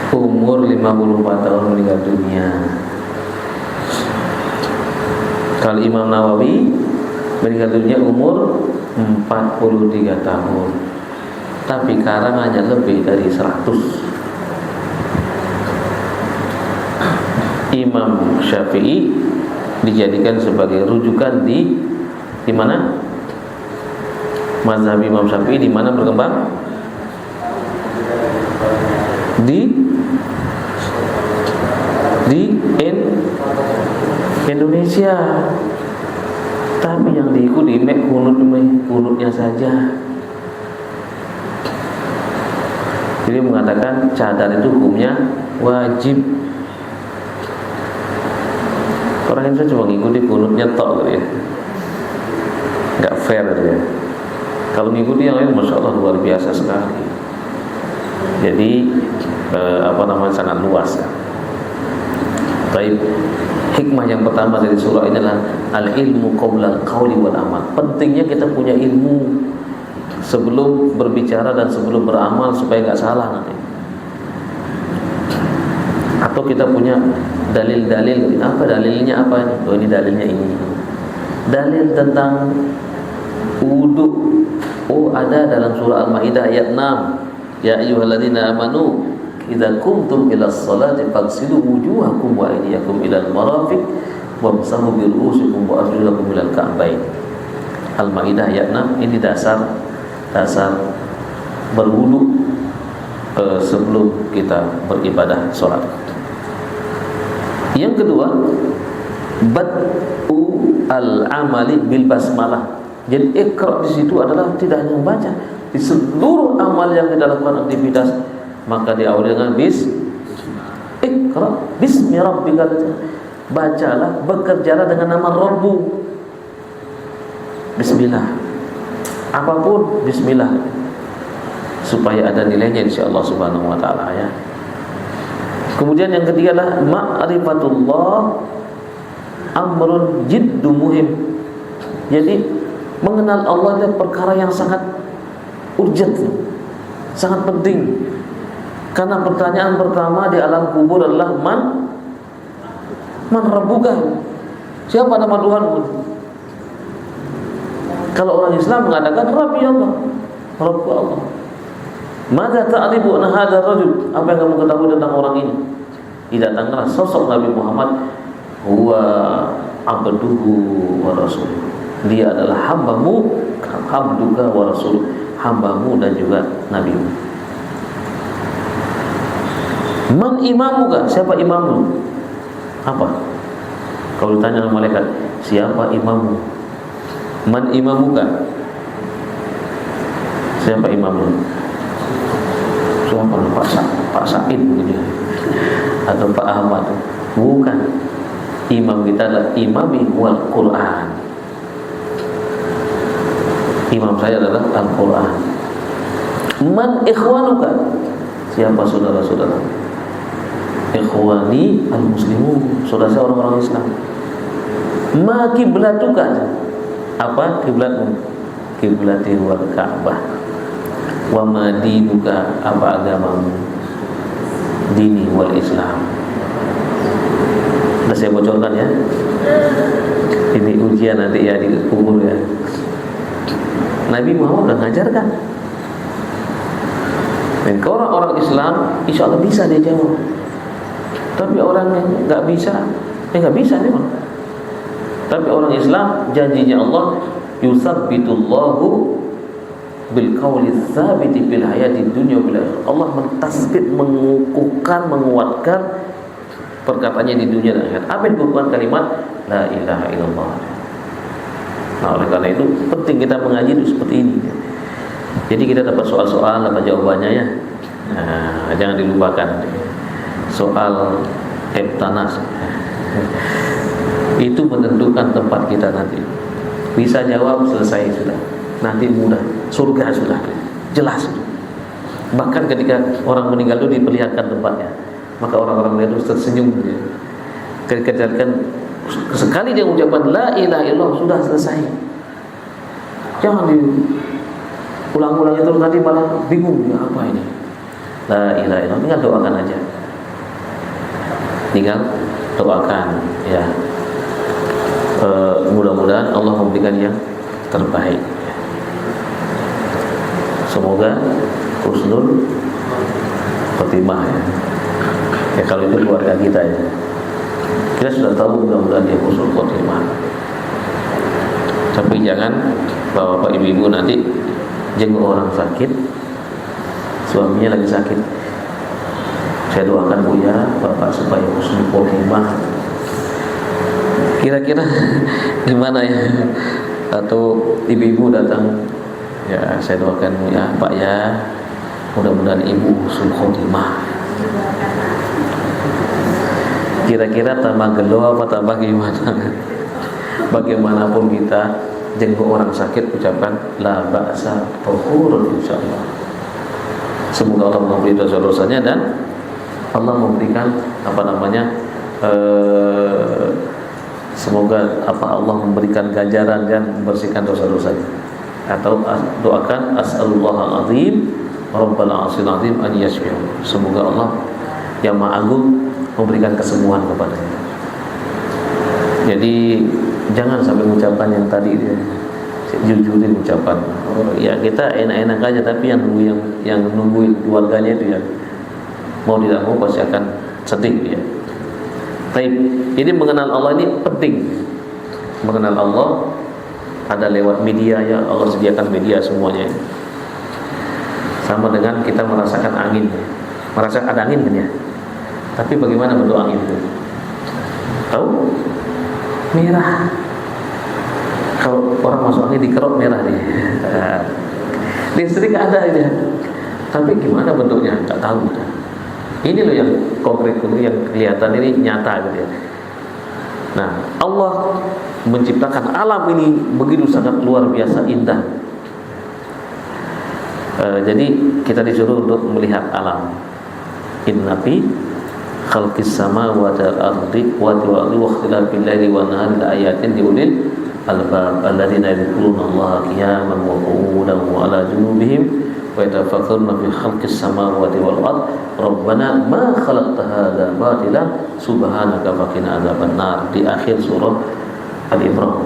Umur 54 tahun meninggal dunia. Kalau Imam Nawawi meninggal dunia umur 43 tahun. Tapi karangannya lebih dari 100. Imam Syafi'i dijadikan sebagai rujukan di mana? Mazhab Imam Syafi'i di mana berkembang? Di Indonesia. Tapi yang diikuti kunutnya saja. Jadi mengatakan cadar itu hukumnya wajib. Orang Indonesia cuma ngikuti kunutnya tok gitu ya. Enggak fair gitu ya. Kalau ngikuti yang lain Masya Allah luar biasa sekali. Jadi sangat luas ya. Baik, hikmah yang pertama dari surah ini adalah al-ilmu qabla al-qawli wal amal. Pentingnya kita punya ilmu sebelum berbicara dan sebelum beramal supaya enggak salah nanti. Atau kita punya dalil-dalil, apa dalilnya apa ini? Oh, ini dalilnya ini. Dalil tentang wudu. Oh, ada dalam surah Al-Maidah ayat 6. Ya ayyuhalladzina amanu idza qumtum ilas sholati faghsilu wujuhakum wa aydiyakum ilal marafiq wamsahu bi ru'usikum wa arjulakum ilal ka'bayn. Al-Maidah ayat 6 ini dasar berwudu sebelum kita beribadah sholat. Yang kedua, bad'u al-amali bil basmalah. Jadi iqra di situ adalah tidak hanya membaca, di seluruh amal yang kita lakukan aktivitas maka diawali dengan iqra bismi rabbikal. Bacalah, bekerjalah dengan nama Rabbu. Bismillah. Apapun bismillah. Supaya ada nilainya insyaallah subhanahu wa taala ya. Kemudian yang ketiga adalah ma'rifatullah amrun jiddu muhim. Jadi mengenal Allah adalah perkara yang sangat urgent, sangat penting. Karena pertanyaan pertama di alam kubur adalah man rabbuka? Siapa nama Tuhanmu? Kalau orang Islam mengatakan Rabbi Allah, Rabbu Allah. Maka ta'rifu an hadzal rajul, apa yang kamu ketahui tentang orang ini? Datanglah sosok Nabi Muhammad, huwa abduhu wa rasuluh. Dia adalah hambamu, abduka wa rasuluh, hambamu dan juga nabimu. Man imamuka, siapa imammu? Apa? Kalau ditanya oleh malaikat, siapa imammu? Man imamuka? Siapa imammu? Siapa? Pak Said begitu, atau Pak Ahmad? Bukan. Imam kita adalah imami wal Quran. Imam saya adalah Al-Quran. Man ikhwanuka? Siapa saudara-saudara? Ikhwani al-muslimun, saudara saya orang-orang Islam. Ma kiblatuka? Apa kiblatmu? Kiblati wal Ka'bah. Wa ma dinuka? Apa agamamu? Dini wal Islam. Sudah saya bocorkan ya. Ini ujian nanti ya di kubur ya. Nabi Muhammad sudah mengajarkan. Dan kalau orang Islam, insya Allah bisa dia jawab. Tapi orang yang nggak bisa, nggak bisa nih bang. Tapi orang Islam, janjinya Allah, yusabbitullahu bil qawli tsabiti fil hayati dunya bil akhirah. Allah mentasbit, mengukuhkan, menguatkan perkataannya di dunia dan akhirat. Apa yang dikukuhkan? Kalimat la ilaha illallah. Nah, oleh karena itu penting kita mengaji itu seperti ini. Jadi kita dapat soal-soal apa jawabannya ya. Nah, jangan dilupakan soal heptanas. Itu menentukan tempat kita nanti. Bisa jawab, selesai sudah. Nanti mudah, surga sudah jelas. Bahkan ketika orang meninggal itu diperlihatkan tempatnya, maka orang-orang itu tersenyum. Ketika sekali dia ucapkan la ilaha illallah sudah selesai. Jangan diulang-ulang itu nanti malah bingung ya, apa ini la ilaha illallah. Tinggal doakan aja, tinggal doakan ya. Mudah-mudahan Allah memberikan yang terbaik. Semoga husnul khotimah ya. Ya kalau itu keluarga kita ya, kita sudah tahu mudah-mudahan dia husnul khotimah. Tapi jangan bapak ibu-ibu nanti jenguk orang sakit, suaminya lagi sakit, saya doakan bu ya bapak supaya husnul khotimah. Kira-kira gimana ya? Atau ibu-ibu datang, ya saya doakan ya pak ya, mudah-mudahan ibu husnul khotimah. Kira-kira tambah gelo apa tambah gimana? Bagaimanapun kita jenguk orang sakit, ucapkan la ba'sa tahurun insyaallah. Semoga Allah memberi dosa-dosanya dan Allah memberikan semoga Allah memberikan ganjaran dan membersihkan dosa-dosanya. Atau doakan as'alullahal azim rabbal arsyil azim an yashfi'u. Semoga Allah yang Maha Agung memberikan kesembuhan kepadanya. Jadi jangan sampai ucapan yang tadi dia jujurin ucapan. Ya kita enak-enak aja, tapi yang nungguin keluarganya itu ya mau tidak mau pasti akan sedih dia. Baik, ini mengenal Allah ini penting. Mengenal Allah ada lewat media ya, Allah sediakan media semuanya. Sama dengan kita merasakan angin. Merasakan ada angin kan ya? Tapi bagaimana bentuk angin itu? Tahu? Merah. Kalau orang masuk angin dikerok merah dia. Listrik ada aja. Tapi gimana bentuknya? Tak tahu. Ini loh yang konkret, yang kelihatan ini nyata gitu ya. Nah, Allah menciptakan alam ini begitu sangat luar biasa indah. Jadi kita disuruh untuk melihat alam. Inna fi khalqis samawati wal ardi wa ikhtilafil laili wan nahari laayatin liulil albab alladzina yadhkuruna Allaha qiyaman wa qu'udan wa 'ala junubihim wa yatafakkaruna fi khalqis samawati wal ard rabbana ma khalaqta hadza batila subhanaka faqina adzabannar, di akhir surah Al-Imran.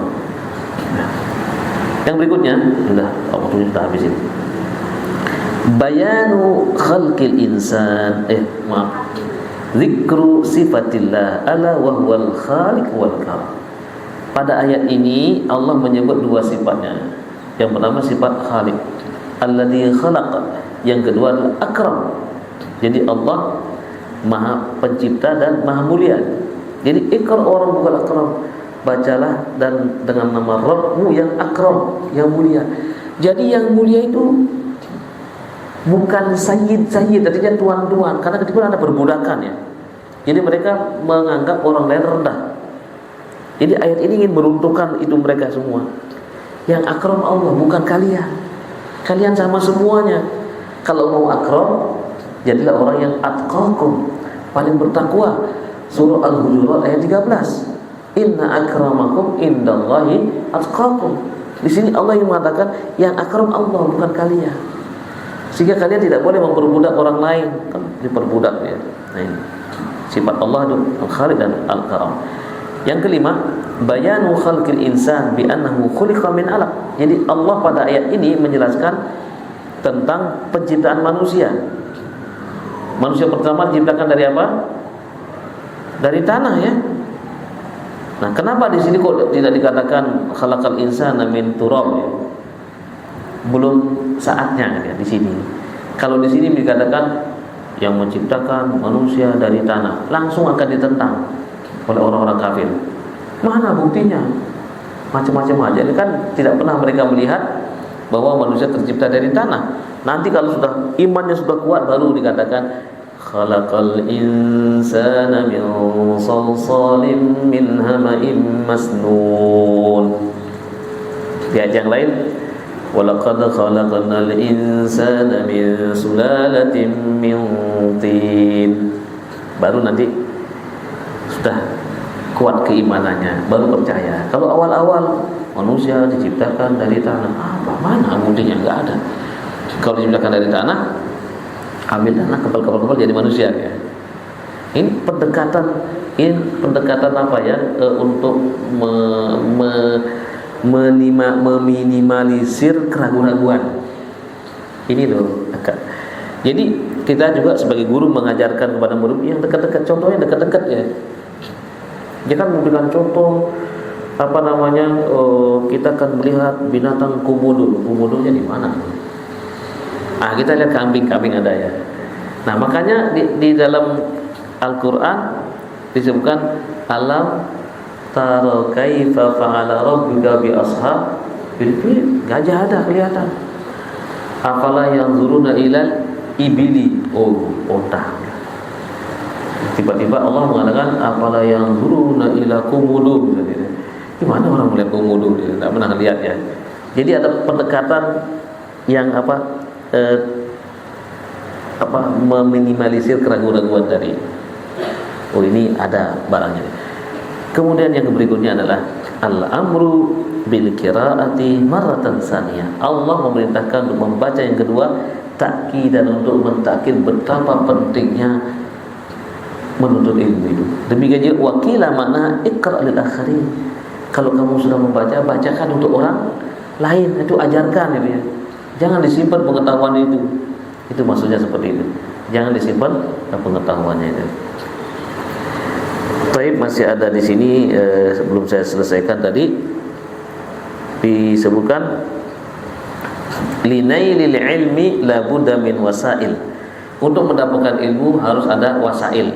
Yang berikutnya sudah waktunya sudah habis ini. Bayanu khalqil insan zikru sifatillah ala wa huwal khaliq wal karim. Pada ayat ini Allah menyebut dua sifatnya. Yang pertama sifat khaliq, alladzi khalaqa. Yang kedua adalah akram. Jadi Allah Maha Pencipta dan Maha Mulia. Jadi ikra orang bukan akram. Bacalah dan dengan nama Rabbmu yang akram, yang mulia. Jadi yang mulia itu bukan sayyid, artinya tuan-tuan, karena ketika ada perbudakan ya. Jadi mereka menganggap orang lain rendah. Jadi ayat ini ingin meruntuhkan itu mereka semua. Yang akram Allah, bukan kalian. Kalian sama semuanya. Kalau mau akram, jadilah orang yang atqakum, paling bertakwa. Surah Al-Hujurat ayat 13. Inna akramakum indallahi atqakum. Di sini Allah yang mengatakan yang akram Allah, bukan kalian. Sehingga kalian tidak boleh memperbudak orang lain, kan diperbudak ya. Nah ini sifat Allah itu Al-Khaliq dan Al-Karam. Yang kelima, bayanu khalqil insan bi annahu khuliqa min alaq. Jadi Allah pada ayat ini menjelaskan tentang penciptaan manusia. Manusia pertama diciptakan dari apa? Dari tanah ya. Nah, kenapa di sini kok tidak dikatakan khalaqal insana min turab ya? Belum saatnya ya di sini. Kalau di sini dikatakan yang menciptakan manusia dari tanah, langsung akan ditentang oleh orang-orang kafir. Mana buktinya? Macam-macam aja. Ini kan tidak pernah mereka melihat bahwa manusia tercipta dari tanah. Nanti kalau sudah imannya sudah kuat baru dikatakan khalaqal insana min salsalin min hama'in masnun. Di ayat yang lain walaqad khalaqnal insana min sulalatin min tin. Baru nanti sudah kuat keimanannya, baru percaya. Kalau awal-awal manusia diciptakan dari tanah, apa mana buktinya? Enggak ada. Kalau diciptakan dari tanah, ambil tanah, kepal-kepal jadi manusia ya. Ini pendekatan apa ya? Untuk meminimalisir keraguan-raguan. Ini loh. Jadi kita juga sebagai guru mengajarkan kepada murid yang dekat-dekat, contohnya dekat-dekat ya. Dia kan memberikan contoh kita akan melihat binatang komodo. Komodonya di mana? Kita lihat kambing ada ya. Nah, makanya di dalam Al-Qur'an disebutkan alam tara kaifa fa'ala rabbuka bi ashabil fil. Gajah ada kelihatan. Afala yanzuruna ilal ibili. Onta. Tiba-tiba Allah mengatakan apala yang zuruna ila komodo. Gimana orang melihat komodo? Dia tidak pernah lihat ya. Jadi ada pendekatan yang meminimalisir keraguan-raguan tadi. Ini ada barangnya. Kemudian yang berikutnya adalah al-amru bil qiraati marratan tsaniyah. Allah memerintahkan untuk membaca yang kedua, takkidan untuk mentakkid betapa pentingnya menuntut ilmu itu. Demikian juga wakila makna iqra lil akharin. Kalau kamu sudah membaca, bacakan untuk orang lain, itu ajarkan itu ya. Jangan disimpan pengetahuan itu. Itu maksudnya seperti itu. Jangan disimpan pengetahuannya itu. Baik, masih ada di sini sebelum saya selesaikan tadi disebutkan linailil ilmi la budda min wasail. Untuk mendapatkan ilmu harus ada wasail.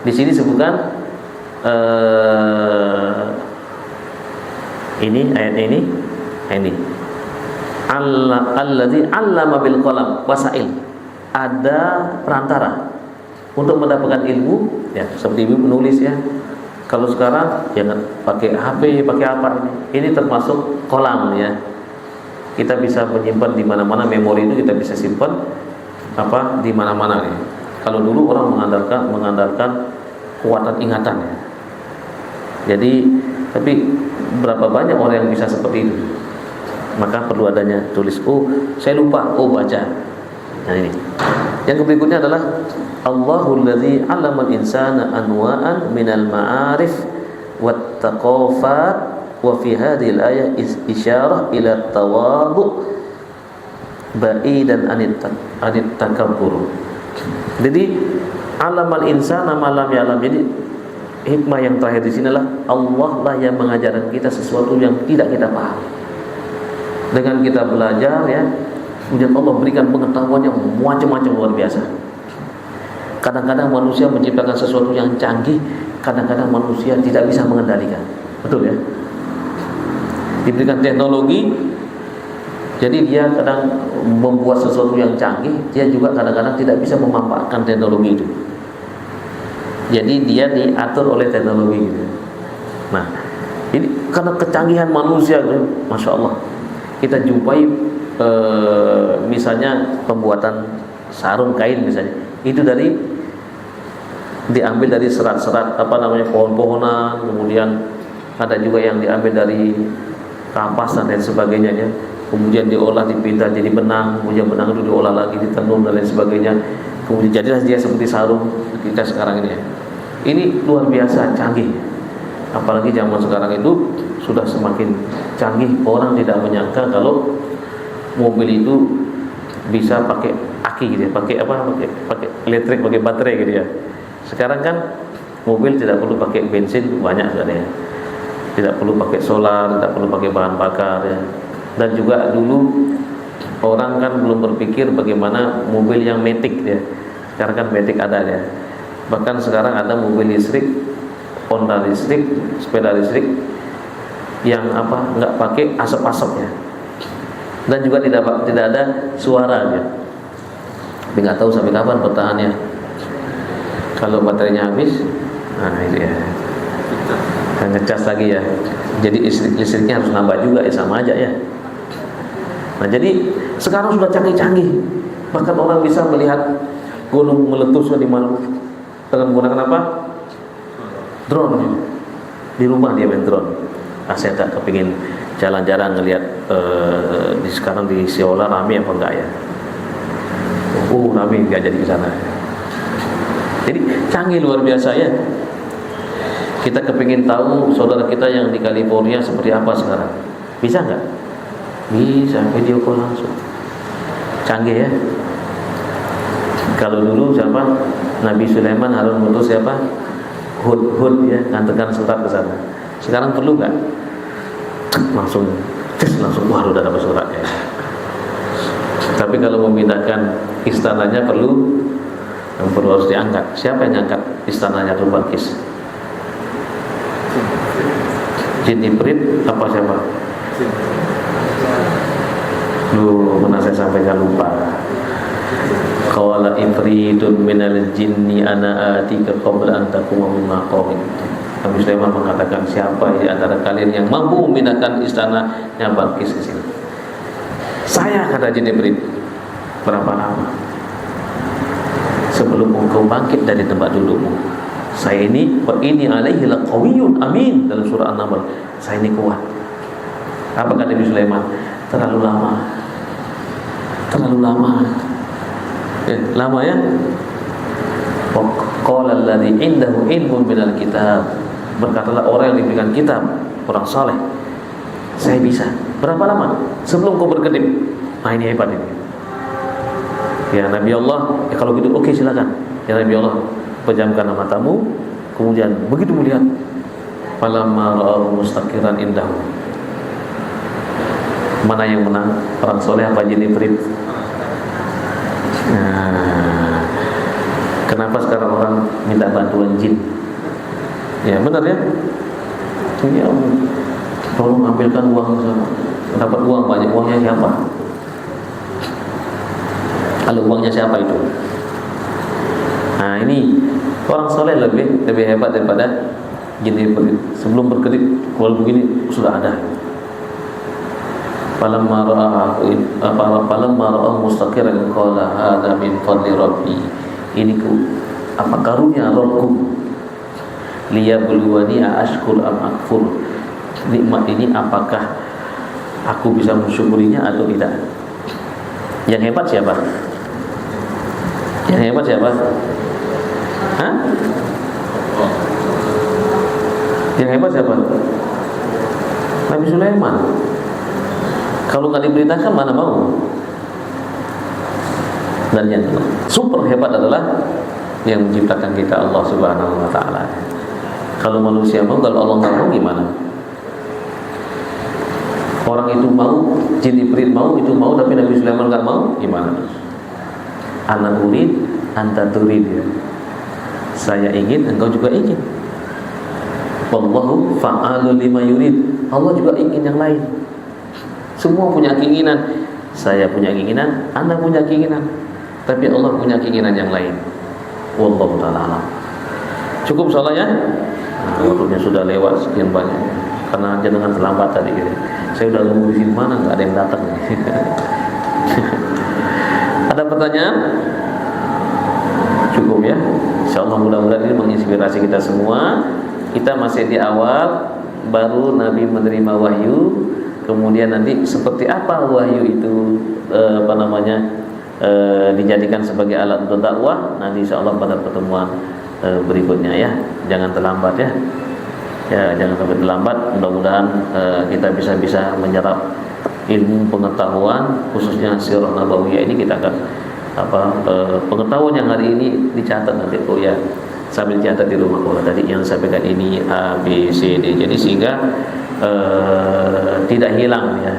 Di sini sebutkan ini ayat ini alladzi 'allama bil qalam wasail. Ada perantara untuk mendapatkan ilmu ya, seperti ibu menulis ya. Kalau sekarang jangan pakai HP, pakai apa ini. Ini termasuk kolam ya. Kita bisa menyimpan di mana-mana, memori itu kita bisa simpan di mana-mana ya. Kalau dulu orang mengandalkan kekuatan ingatan ya. Jadi tapi berapa banyak orang yang bisa seperti itu? Maka perlu adanya tulis. Saya lupa. Baca. Nah ini. Yang berikutnya adalah Allahul ladzi 'allamal insana anwa'an minal ma'arif wat taqafat wa fi hadhihi al-ayah isyarah ila tawadhu ba'idan anit takabbur. Jadi 'allamal insana ma lam ya'lam. Jadi hikmah yang terakhir di sini adalah Allah lah yang mengajarkan kita sesuatu yang tidak kita paham. Dengan kita belajar ya, kemudian Allah berikan pengetahuan yang macam-macam luar biasa. Kadang-kadang manusia menciptakan sesuatu yang canggih, kadang-kadang manusia tidak bisa mengendalikan. Betul ya? Diberikan teknologi, jadi dia kadang membuat sesuatu yang canggih, dia juga kadang-kadang tidak bisa memanfaatkan teknologi itu. Jadi dia diatur oleh teknologi gitu. Nah, ini karena kecanggihan manusia, masya Allah. Kita jumpai misalnya pembuatan sarung kain misalnya, itu diambil dari serat-serat pohon-pohonan, kemudian ada juga yang diambil dari kampas dan lain sebagainya ya. Kemudian diolah, dipindah jadi benang, kemudian benang itu diolah lagi, ditenun dan lain sebagainya. Kemudian jadilah dia seperti sarung kita sekarang ini ya. Ini luar biasa canggih. Apalagi zaman sekarang itu sudah semakin canggih. Orang tidak menyangka kalau mobil itu bisa pakai aki gitu ya, pakai elektrik, pakai baterai gitu ya. Sekarang kan mobil tidak perlu pakai bensin banyak sebenarnya. Tidak perlu pakai solar, tidak perlu pakai bahan bakar ya. Dan juga dulu orang kan belum berpikir bagaimana mobil yang matic ya. Sekarang kan matic ada ya. Bahkan sekarang ada mobil listrik, Honda listrik, sepeda listrik yang nggak pakai asap-asap ya. dan juga tidak ada suara ya. Tapi nggak tahu sampai kapan bertahannya. Kalau baterainya habis, nah itu ya, ngecas lagi ya. Jadi listriknya harus nambah juga ya, sama aja ya. Nah jadi sekarang sudah canggih-canggih, bahkan orang bisa melihat gunung meletus di mana dengan menggunakan apa? Drone. Di rumah dia main drone. Nah, saya tak kepingin jalan-jalan ngelihat sekarang di Siola rame apa enggak ya? Rame, enggak jadi ke sana. Jadi canggih luar biasa ya. Kita kepingin tahu saudara kita yang di California seperti apa sekarang. Bisa enggak? Bisa, video call langsung. Canggih ya. Kalau dulu siapa? Nabi Sulaiman harus mengutus siapa? Hud ya, ngantarkan surat ke sana. Sekarang perlu nggak? Langsung wah udah dapat surat ya. Tapi kalau memindahkan istananya perlu harus diangkat. Siapa yang angkat istananya tuh Balkis? Jin Ibrit apa siapa? Mana saya sampaikan lupa. Qala ifritun minal jinni ana atika qabla an taquma min maqamik. Nabi Sulaiman mengatakan, siapa di antara kalian yang mampu memindahkan istananya Balkis ke sini? Saya, kata jin Ibrit. Berapa lama? Sebelum engkau bangkit dari tempat dudukmu. Saya ini wa inni alaihi laqawiyyun amin, dalam surah An-Naml. Saya ini kuat. Apa kata Nabi Sulaiman? Terlalu lama. Lama ya. Qala alladzi indahu ilmun minal kitab. Berkatalah orang yang diberikan kitab, orang saleh. Saya bisa. Berapa lama? Sebelum kau berkedip. Nah ini hebat ini. Ya Nabi Allah, ya kalau gitu oke silakan. Ya Nabi Allah, pejamkan matamu. Kemudian begitu melihat, falamma ra'ahu mustaqiran indahu. Mana yang menang? Orang soleh apa jin Ibrit? Nah, kenapa sekarang orang minta bantuan jin? Ya benar ya. Ya tolong ambilkan uang sama. Dapat uang banyak, uangnya siapa? Kalau uangnya siapa itu? Nah ini orang soleh lebih hebat daripada jin Ibrit. Sebelum berkedip kalau begini sudah ada. Falamma ra'a mustaqiran qala hadza min fadli rabbi. Ini apa karunia Rabbku. Liyabluwani ashkur am akfur. Nikmat ini apakah aku bisa mensyukurinya atau tidak? Yang hebat siapa? Hah? Yang hebat siapa? Nabi Sulaiman. Kalau nggak diberitakan mana mau. Dan yang super hebat adalah yang menciptakan kita, Allah Subhanahu Wa Taala. Kalau manusia mau, kalau Allah nggak mau gimana? Orang itu mau, jin Ibrit mau, itu mau, tapi Nabi Sulaiman nggak mau, gimana? Ana urid, anta turid ya. Saya ingin, engkau juga ingin. Wallahu fa'alul lima yurid. Allah juga ingin yang lain. Semua punya keinginan. Saya punya keinginan, Anda punya keinginan, tapi Allah punya keinginan yang lain. Wallahu ta'ala alam. Cukup soalnya. Nah, waktunya sudah lewat sekian banyak. Karena jenengan terlambat tadi gitu. Saya udah nunggu di mana, nggak ada yang datang. Ada pertanyaan? Cukup ya. Insyaallah mudah-mudahan ini menginspirasi kita semua. Kita masih di awal, baru Nabi menerima wahyu. Kemudian nanti seperti apa wahyu itu dijadikan sebagai alat untuk dakwah, nanti insyaallah pada pertemuan berikutnya ya. Jangan terlambat ya. Ya, jangan sampai terlambat. Mudah-mudahan kita bisa menyerap ilmu pengetahuan khususnya sirah nabawiyah ini. Kita akan pengetahuan yang hari ini dicatat nanti ya. Sambil catat di rumah tadi yang sampaikan ini A, B, C, D. Jadi sehingga tidak hilang ya.